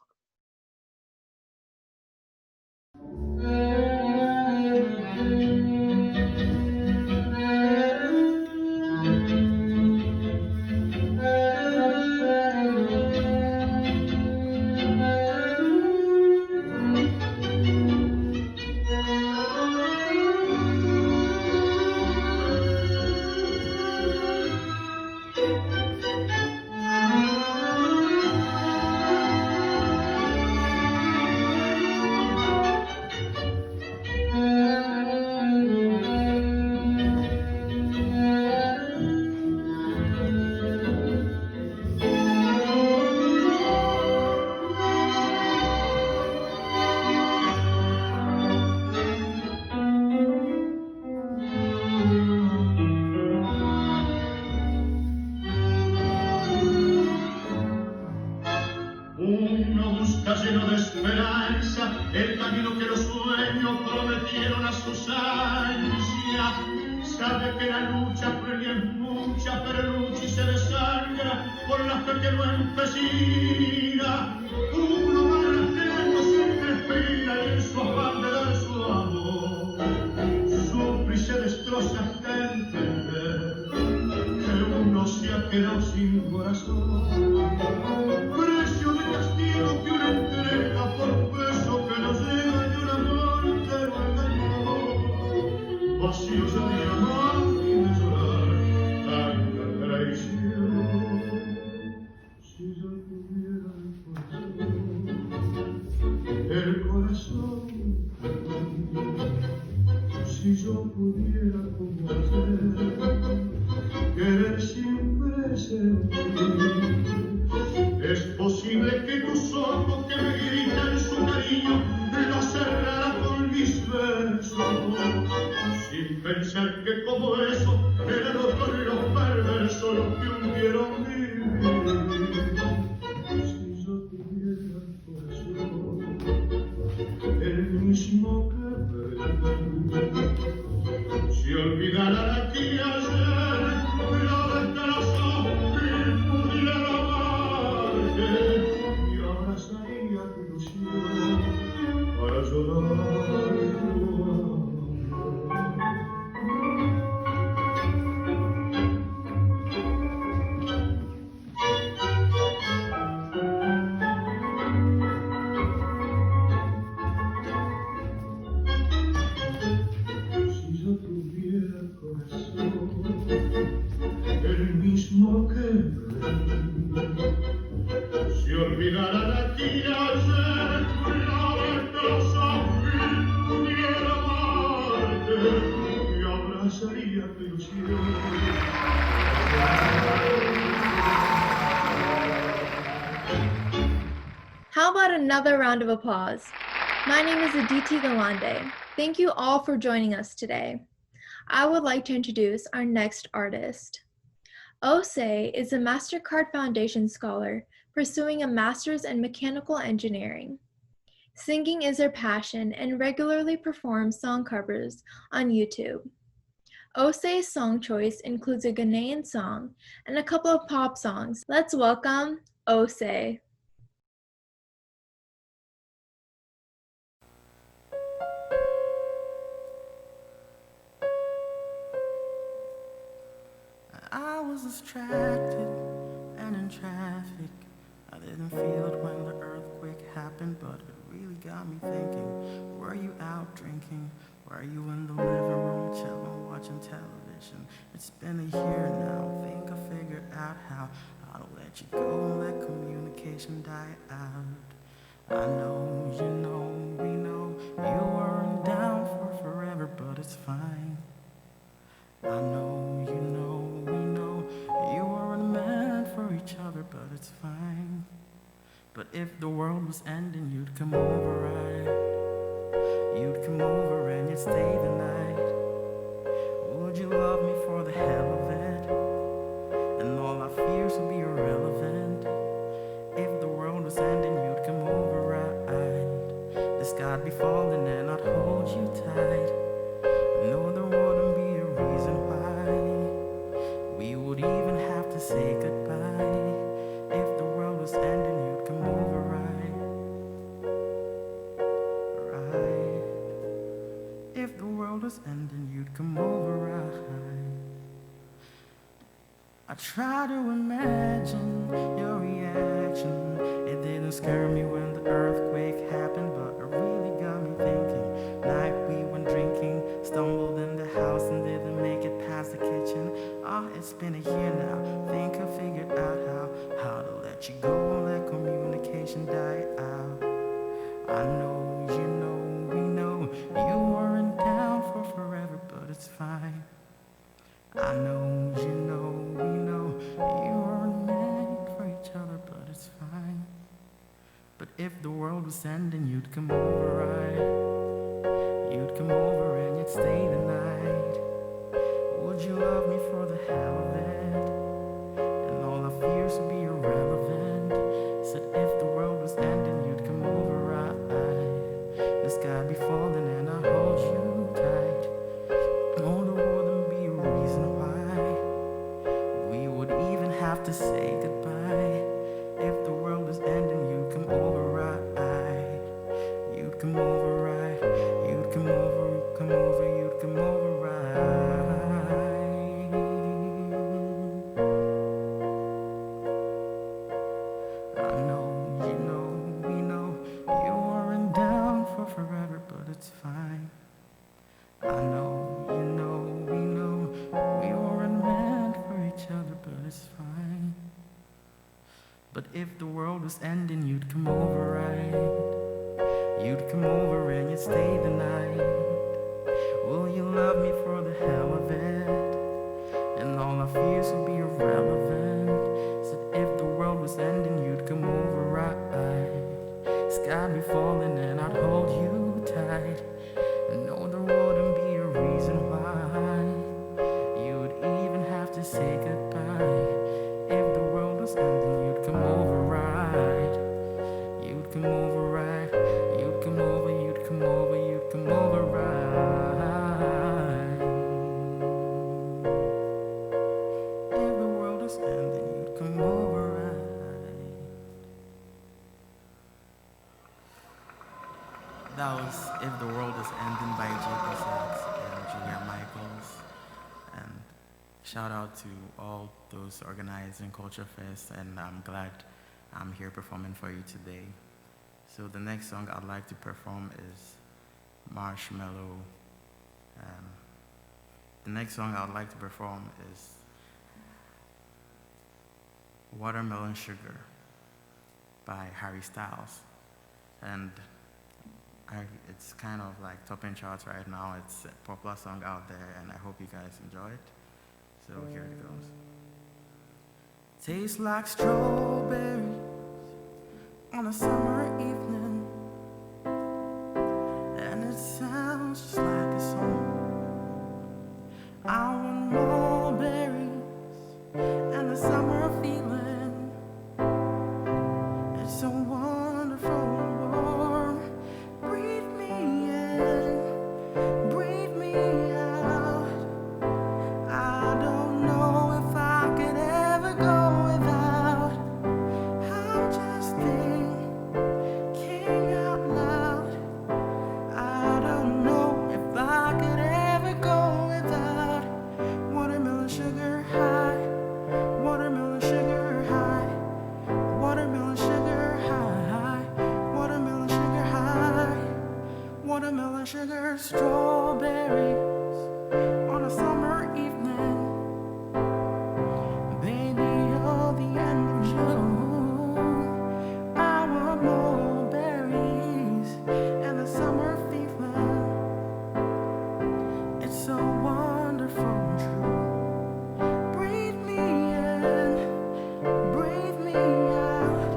How about another round of applause? My name is Aditi Galande. Thank you all for joining us today. I would like to introduce our next artist. Osei is a MasterCard Foundation scholar pursuing a master's in mechanical engineering. Singing is her passion and regularly performs song covers on YouTube. Osei's song choice includes a Ghanaian song and a couple of pop songs. Let's welcome Osei. I was distracted and in traffic. I didn't feel it when the earthquake happened, but it really got me thinking. Were you out drinking? Were you in the living room chilling, watching television? It's been a year now. Think I figured out how to let you go and let communication die out. I know, you know, we know you weren't down for forever, but it's fine. I know, you know, we know you weren't meant for each other, but it's fine. But if the world was ending, you'd come over, right? You'd come over and you'd stay the night. Would you love me for the hell of it? And all our fears would be irrelevant. If the world was ending, you'd come over, right? The sky'd be falling and I'd hold you tight. No, there wouldn't be a reason why we would even have to say goodbye. If the world was ending, you'd come over, right? If the world was ending, you'd come over, right? I try to imagine your reaction. It didn't scare me when the earthquake happened, but it really got me thinking. Night we went drinking, stumbled in the house and didn't make it past the kitchen. It's been a year now. Think I figured out how to let you go and let communication die out. I know, you know, we know you weren't down for forever, but it's fine. I know, you know, we know you weren't meant for each other, but it's fine. But if the world was ending, you'd come over, right? You'd come over and you'd stay the night. Would you love me for the hell of it? And all our fears would be irrelevant. Said if the world was ending, you'd come over, right? The sky'd be falling and I'd hold you tight. No, there wouldn't be a reason why we would even have to say goodbye. If the world was ending, you'd come over, right? You'd come over, right? You'd come over, come over, you'd come over, right? I know, you know, we know you weren't down for forever, but it's fine. I know, you know, we know we weren't meant for each other, but it's fine. But if the world was ending, you'd come over, right? You'd come over and you'd stay the night. Will you love me for the hell of it? And all our fears would be irrelevant. Said if the world was ending, you'd come over, right? Sky'd be falling and I'd hold you tight. No, there wouldn't be a reason why you would even have to say goodbye. If the world was ending, you'd come over, right? You'd come over, right? You'd come over, you'd come over, you'd come over, right? If the world was ending, you'd come over, right? That was If the World is Ending by J.P. Sachs and Julia Michaels. And shout out to all those organizing Culture Fest, and I'm glad I'm here performing for you today. So the next song I'd like to perform is Marshmallow. The next song I'd like to perform is Watermelon Sugar by Harry Styles. And it's kind of like topping charts right now. It's a popular song out there, and I hope you guys enjoy it. So here it goes. Tastes like strawberries on a summer evening, and it sounds just like a song. I want more berries and the summer feeling. It's so wonderful and warm. Breathe me in, breathe me out. watermelon sugar strawberries on a summer evening. Baby, you're the end of June. I want more berries and the summer feeling. It's so wonderful and true. Breathe me in, breathe me out.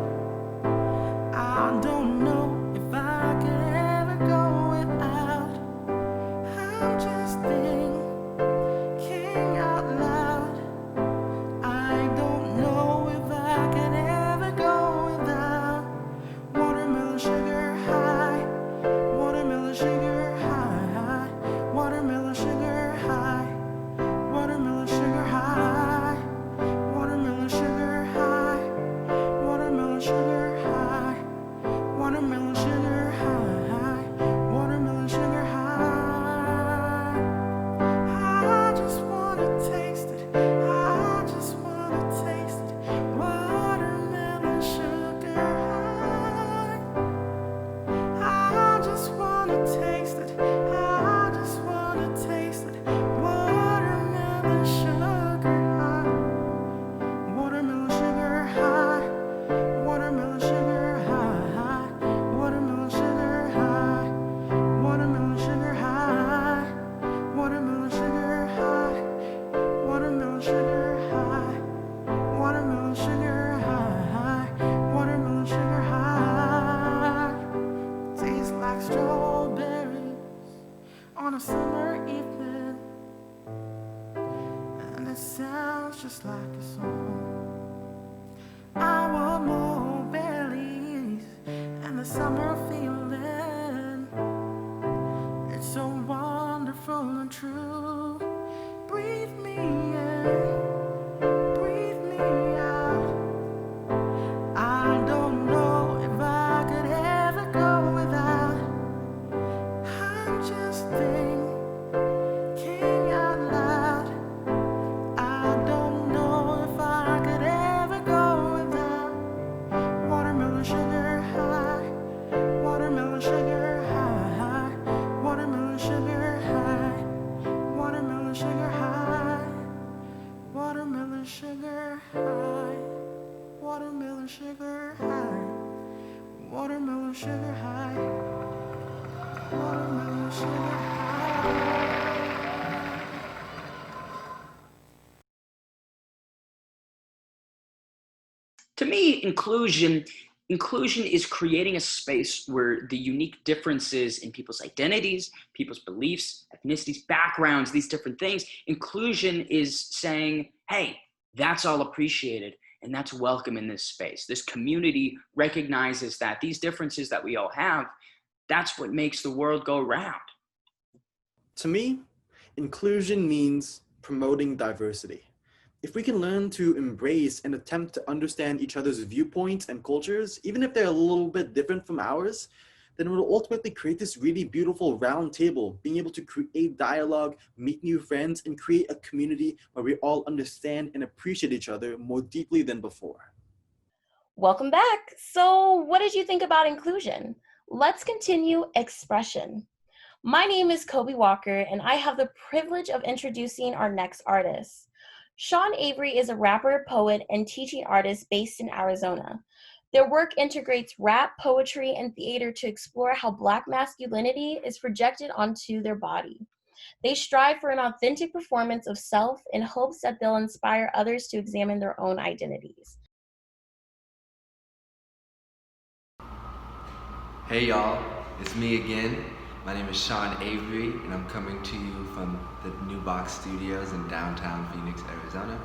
I don't know if I could ever go without. I'm just thinking out loud. I don't know if I could ever go without watermelon sugar high, watermelon sugar high, watermelon sugar high, watermelon sugar high, watermelon sugar high, watermelon sugar high, watermelon sugar high, watermelon sugar high. I just wanna taste it. I just wanna taste it. Watermelon sugar high. I just wanna taste it. I just wanna taste it. Watermelon sugar high. Watermelon sugar high. Watermelon sugar high. Watermelon sugar high. Watermelon sugar high. Watermelon sugar high. Watermelon sugar high. Watermelon sugar high. Watermelon sugar high. Tastes like strawberries on a summer evening, and it sounds just like a song. I want more berries and the summer feeling. It's so wonderful and true. Breathe me in, breathe me out. I don't know if I could ever go without. I'm just thinking out loud. I don't know if I could ever go without watermelon sugar high, watermelon sugar high, watermelon sugar high, watermelon sugar high, watermelon sugar high, watermelon sugar high, watermelon sugar high, watermelon sugar high. To me, inclusion is creating a space where the unique differences in people's identities, people's beliefs, ethnicities, backgrounds, these different things, inclusion is saying, hey, that's all appreciated and that's welcome in this space. This community recognizes that these differences that we all have, that's what makes the world go round. To me, inclusion means promoting diversity. If we can learn to embrace and attempt to understand each other's viewpoints and cultures, even if they're a little bit different from ours, then it will ultimately create this really beautiful round table, being able to create dialogue, meet new friends, and create a community where we all understand and appreciate each other more deeply than before. Welcome back. So what did you think about inclusion? Let's continue expression. My name is KoDE Walker, and I have the privilege of introducing our next artist. Sean Avery is a rapper, poet, and teaching artist based in Arizona. Their work integrates rap, poetry, and theater to explore how Black masculinity is projected onto their body. They strive for an authentic performance of self in hopes that they'll inspire others to examine their own identities. Hey y'all, it's me again. My name is Sean Avery, and I'm coming to you from the ZBox Studios in downtown Phoenix, Arizona.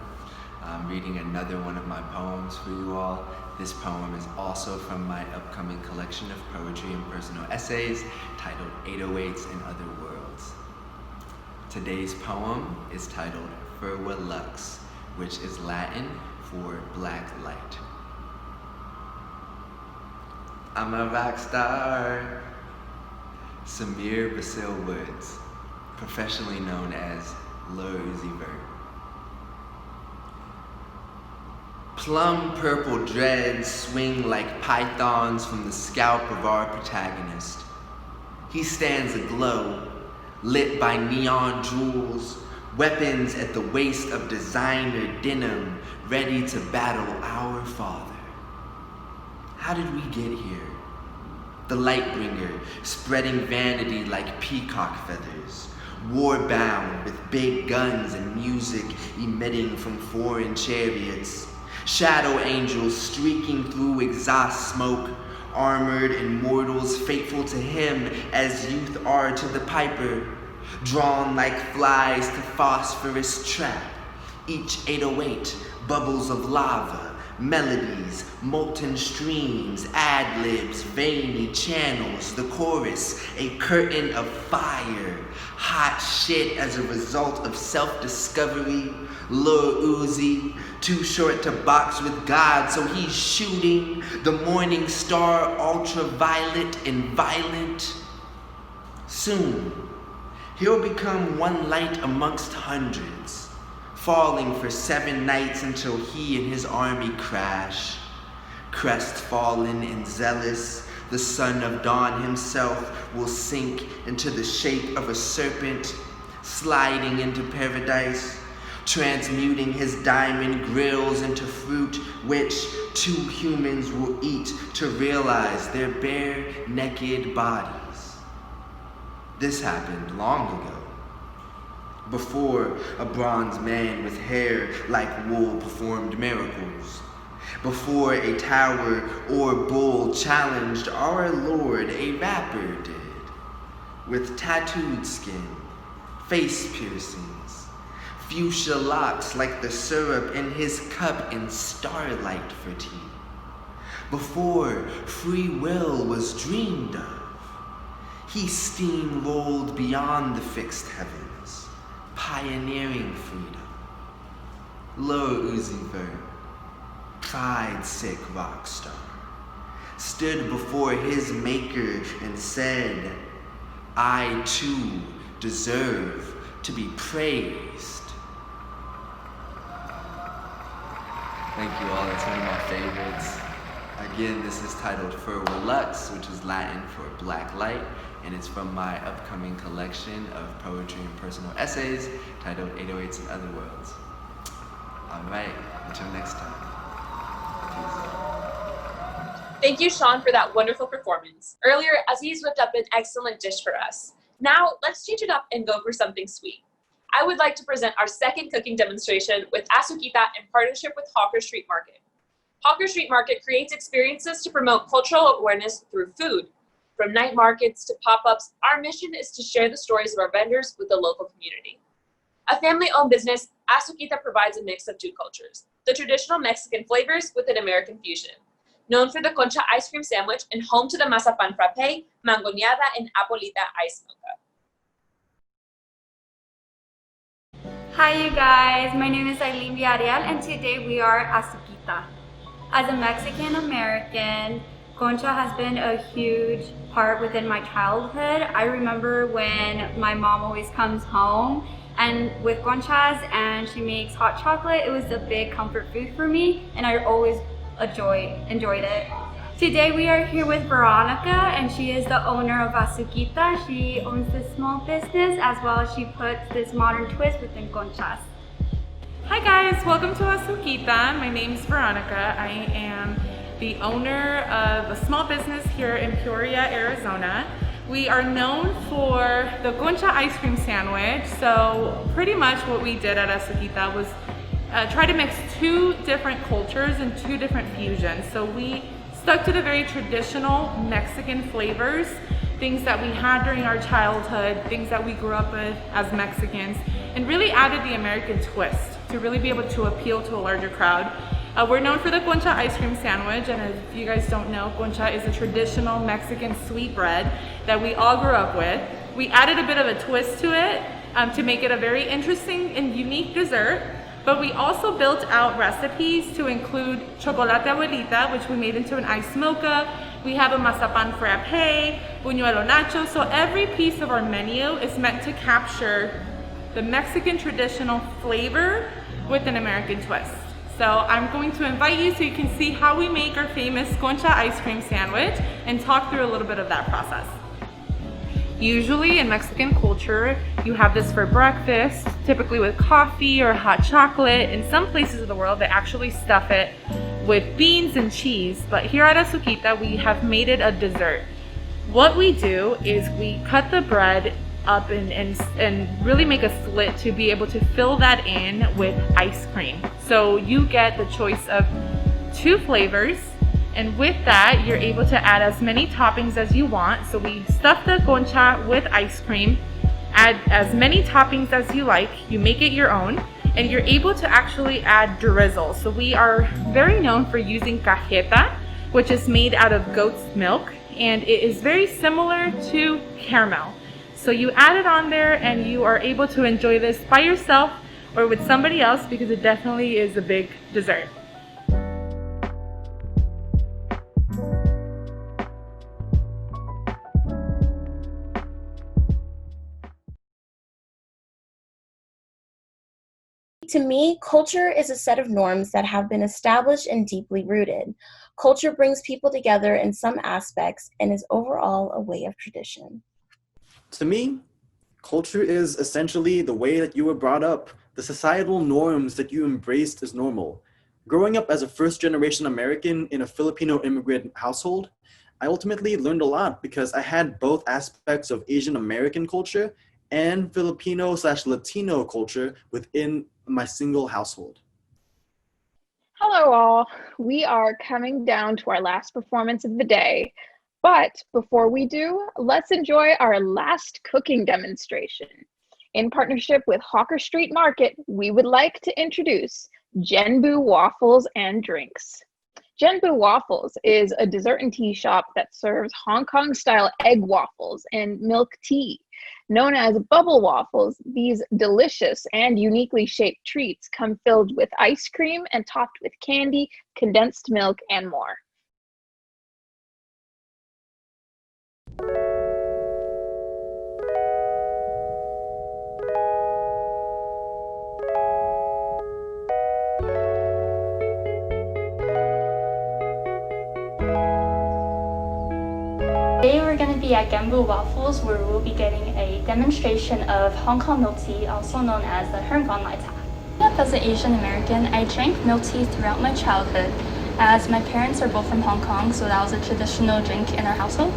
I'm reading another one of my poems for you all. This poem is also from my upcoming collection of poetry and personal essays titled 808s and Other Worlds. Today's poem is titled Furwa Lux, which is Latin for black light. I'm a rock star. Samir Basil Woods, professionally known as Lil Uzi Vert. Plum purple dreads swing like pythons from the scalp of our protagonist. He stands aglow, lit by neon jewels, weapons at the waist of designer denim, ready to battle our Father. How did we get here? The Lightbringer, spreading vanity like peacock feathers, war-bound with big guns and music emitting from foreign chariots, shadow angels streaking through exhaust smoke, armored immortals faithful to him as youth are to the piper, drawn like flies to phosphorus trap, each 808 bubbles of lava, melodies, molten streams, ad-libs, veiny channels, the chorus, a curtain of fire, hot shit as a result of self-discovery, Lil Uzi, too short to box with God, so he's shooting the morning star, ultraviolet and violent. Soon, he'll become one light amongst hundreds, falling for 7 nights until he and his army crash. Crestfallen and zealous, the son of dawn himself will sink into the shape of a serpent, sliding into paradise, transmuting his diamond grills into fruit, which 2 humans will eat to realize their bare, naked bodies. This happened long ago, before a bronze man with hair like wool performed miracles, before a tower or bull challenged our Lord, a rapper did, with tattooed skin, face piercings, fuchsia locks like the syrup in his cup and starlight for tea, before free will was dreamed of. He steamrolled beyond the fixed heavens, pioneering freedom. Lil Uzi Vert, pride-sick rock star, stood before his maker and said, I too deserve to be praised. Thank you all, that's one of my favorites. Again, this is titled Furwa Lux, which is Latin for black light, and it's from my upcoming collection of poetry and personal essays titled 808s and Other Worlds. All right, until next time. Peace. Thank you, Sean, for that wonderful performance. Earlier, Aziz whipped up an excellent dish for us. Now, let's change it up and go for something sweet. I would like to present our second cooking demonstration with Azuquita in partnership with Hawker Street Market. Hawker Street Market creates experiences to promote cultural awareness through food. From night markets to pop-ups, our mission is to share the stories of our vendors with the local community. A family-owned business, Azuquita provides a mix of 2 cultures, the traditional Mexican flavors with an American fusion. Known for the concha ice cream sandwich and home to the mazapan frappe, mangoneada, and apolita ice mocha. Hi you guys, my name is Aileen Villarreal and today we are Azuquita. As a Mexican American, concha has been a huge part within my childhood. I remember when my mom always comes home and with conchas and she makes hot chocolate. It was a big comfort food for me and I always enjoyed it. Today we are here with Veronica and she is the owner of Azuquita. She owns this small business as well as she puts this modern twist within conchas. Hi guys, welcome to Azuquita. My name is Veronica. I am the owner of a small business here in Peoria, Arizona. We are known for the concha ice cream sandwich. So pretty much what we did at Azuquita was try to mix 2 different cultures and 2 different fusions. So we stuck to the very traditional Mexican flavors, things that we had during our childhood, things that we grew up with as Mexicans, and really added the American twist to really be able to appeal to a larger crowd. We're known for the concha ice cream sandwich, and if you guys don't know, concha is a traditional Mexican sweetbread that we all grew up with. We added a bit of a twist to it to make it a very interesting and unique dessert, but we also built out recipes to include chocolate abuelita, which we made into an ice mocha. We have a mazapan frappe, buñuelo nacho, so every piece of our menu is meant to capture the Mexican traditional flavor with an American twist. So I'm going to invite you so you can see how we make our famous concha ice cream sandwich and talk through a little bit of that process. Usually in Mexican culture, you have this for breakfast, typically with coffee or hot chocolate. In some places of the world, they actually stuff it with beans and cheese, but here at Azuquita, we have made it a dessert. What we do is we cut the bread up and really make a slit to be able to fill that in with ice cream. So you get the choice of 2 flavors, and with that, you're able to add as many toppings as you want. So we stuff the concha with ice cream, add as many toppings as you like, you make it your own, and you're able to actually add drizzle. So we are very known for using cajeta, which is made out of goat's milk, and it is very similar to caramel. So you add it on there and you are able to enjoy this by yourself or with somebody else, because it definitely is a big dessert. To me, culture is a set of norms that have been established and deeply rooted. Culture brings people together in some aspects and is overall a way of tradition. To me, culture is essentially the way that you were brought up, the societal norms that you embraced as normal. Growing up as a first-generation American in a Filipino immigrant household, I ultimately learned a lot because I had both aspects of Asian American culture and Filipino/Latino culture within my single household. Hello all, we are coming down to our last performance of the day, but before we do, let's enjoy our last cooking demonstration. In partnership with Hawker Street Market, we would like to introduce Genbu Waffles and Drinks. Genbu Waffles is a dessert and tea shop that serves Hong Kong style egg waffles and milk tea. Known as bubble waffles, these delicious and uniquely shaped treats come filled with ice cream and topped with candy, condensed milk, and more. Today we're going to be at Genbu Waffles, where we'll be getting a demonstration of Hong Kong milk tea, also known as the Herngwan Lai Ta. As an Asian American, I drank milk tea throughout my childhood, as my parents are both from Hong Kong, so that was a traditional drink in our household.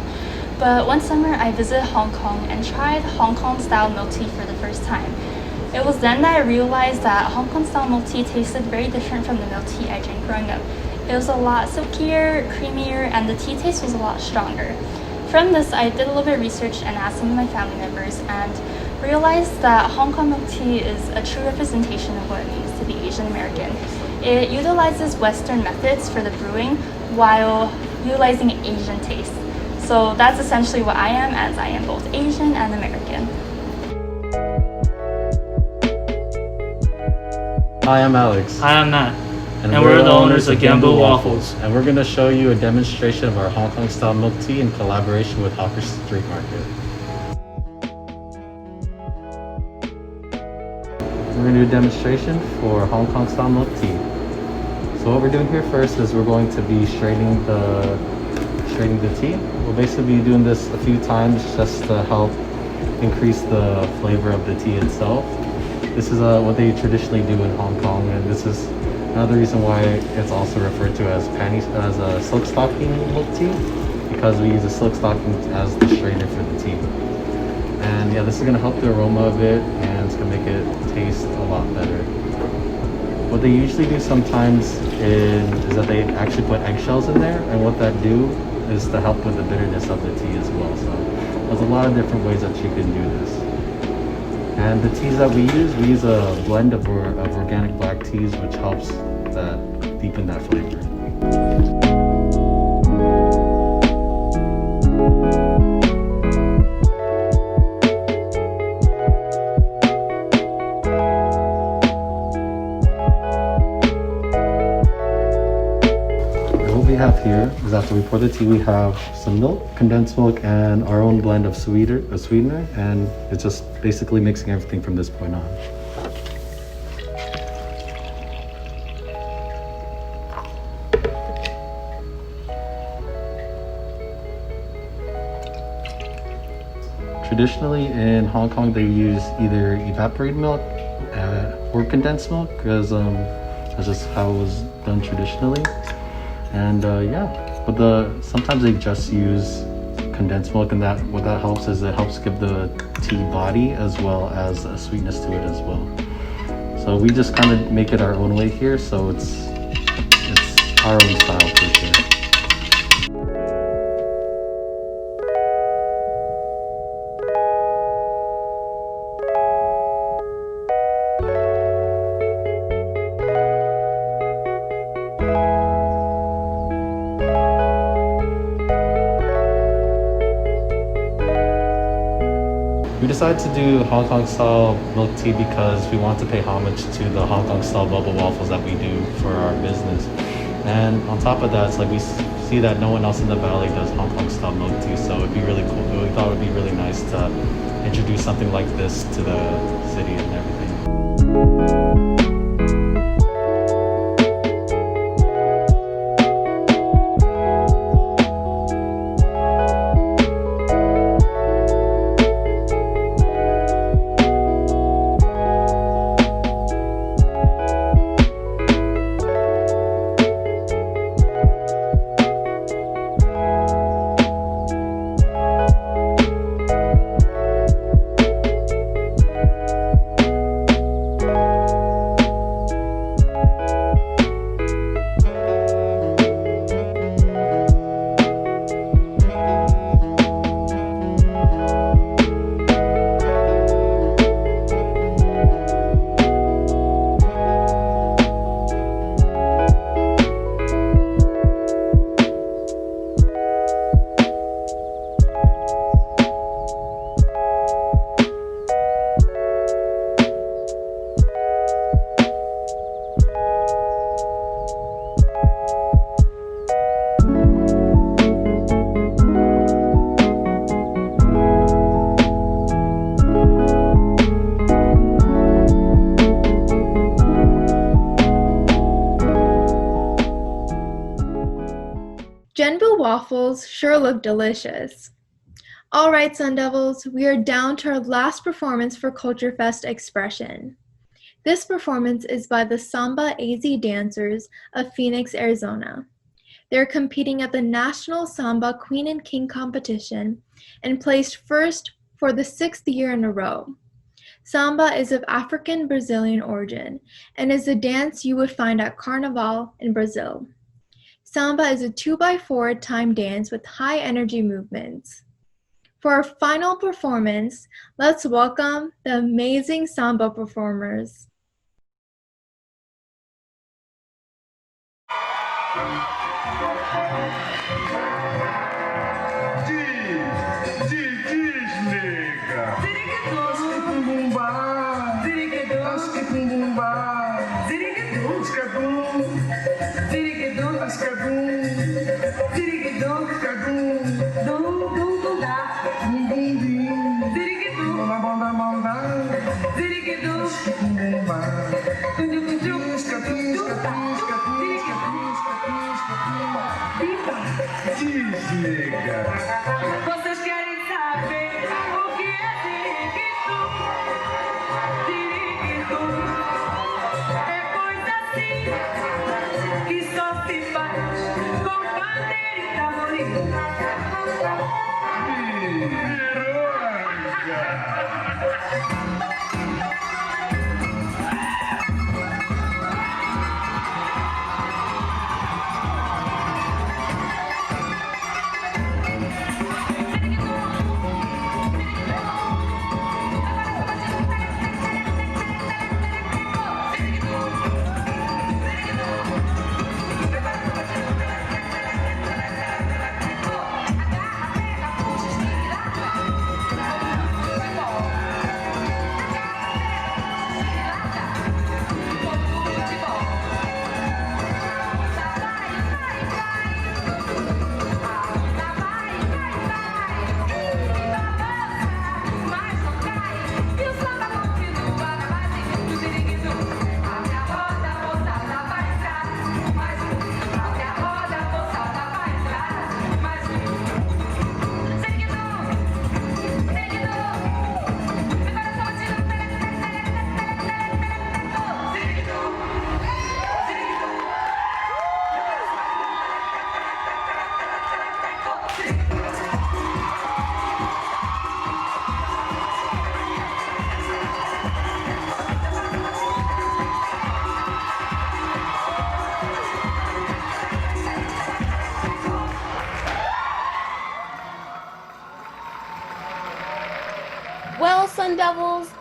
But one summer I visited Hong Kong and tried Hong Kong style milk tea for the first time. It was then that I realized that Hong Kong style milk tea tasted very different from the milk tea I drank growing up. It was a lot silkier, creamier, and the tea taste was a lot stronger. From this, I did a little bit of research and asked some of my family members and realized that Hong Kong milk tea is a true representation of what it means to be Asian American. It utilizes Western methods for the brewing while utilizing Asian taste. So that's essentially what I am, as I am both Asian and American. Hi, I'm Alex. Hi, I'm Matt. And we're the owners of Genbu Waffles. And we're going to show you a demonstration of our Hong Kong style milk tea in collaboration with Hawker Street Market. We're going to do a demonstration for Hong Kong style milk tea. So what we're doing here first is we're going to be straining the tea. We'll basically be doing this a few times just to help increase the flavor of the tea itself. This is what they traditionally do in Hong Kong, and this is another reason why it's also referred to as a silk stocking milk tea, because we use a silk stocking as the strainer for the tea. And yeah, this is going to help the aroma of it, and it's going to make it taste a lot better. What they usually do sometimes is that they actually put eggshells in there, and what that do is to help with the bitterness of the tea as well. So there's a lot of different ways that you can do this. And the teas that we use a blend of organic black teas, which helps deepen that flavor. What we have here is, after we pour the tea, we have some milk, condensed milk, and our own blend of sweetener, and it's just basically mixing everything from this point on. traditionally in Hong Kong they use either evaporated milk or condensed milk, because that's just how it was done traditionally. And but sometimes they just use condensed milk, and what that helps is it helps give the tea body as well as a sweetness to it as well. So we just kind of make it our own way here, so it's our own style for sure. We decided to do Hong Kong style milk tea because we want to pay homage to the Hong Kong style bubble waffles that we do for our business. And on top of that, it's like we see that no one else in the valley does Hong Kong style milk tea, so it'd be really cool. We thought it would be really nice to introduce something like this to the city and everything. Genbu waffles sure look delicious. All right, Sun Devils, we are down to our last performance for Culture Fest Expression. This performance is by the SambAZ dancers of Phoenix, Arizona. They're competing at the National Samba Queen and King competition and placed first for the 6th year in a row. Samba is of African Brazilian origin and is a dance you would find at Carnival in Brazil. Samba is a 2x4 time dance with high energy movements. For our final performance, let's welcome the amazing Samba performers. Vocês querem saber o que é ziriguitu? Ziriguitu é coisa assim que só se faz com pandeiro e tamborim.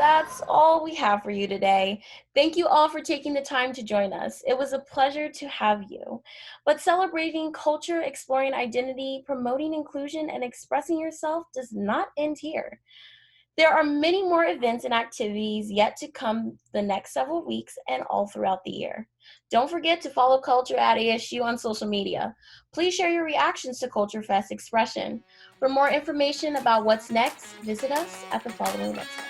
that's all we have for you today. Thank you all for taking the time to join us. It was a pleasure to have you. But celebrating culture, exploring identity, promoting inclusion, and expressing yourself does not end here. There are many more events and activities yet to come the next several weeks and all throughout the year. Don't forget to follow Culture at ASU on social media. Please share your reactions to Culture Fest Expression. For more information about what's next, visit us at the following website.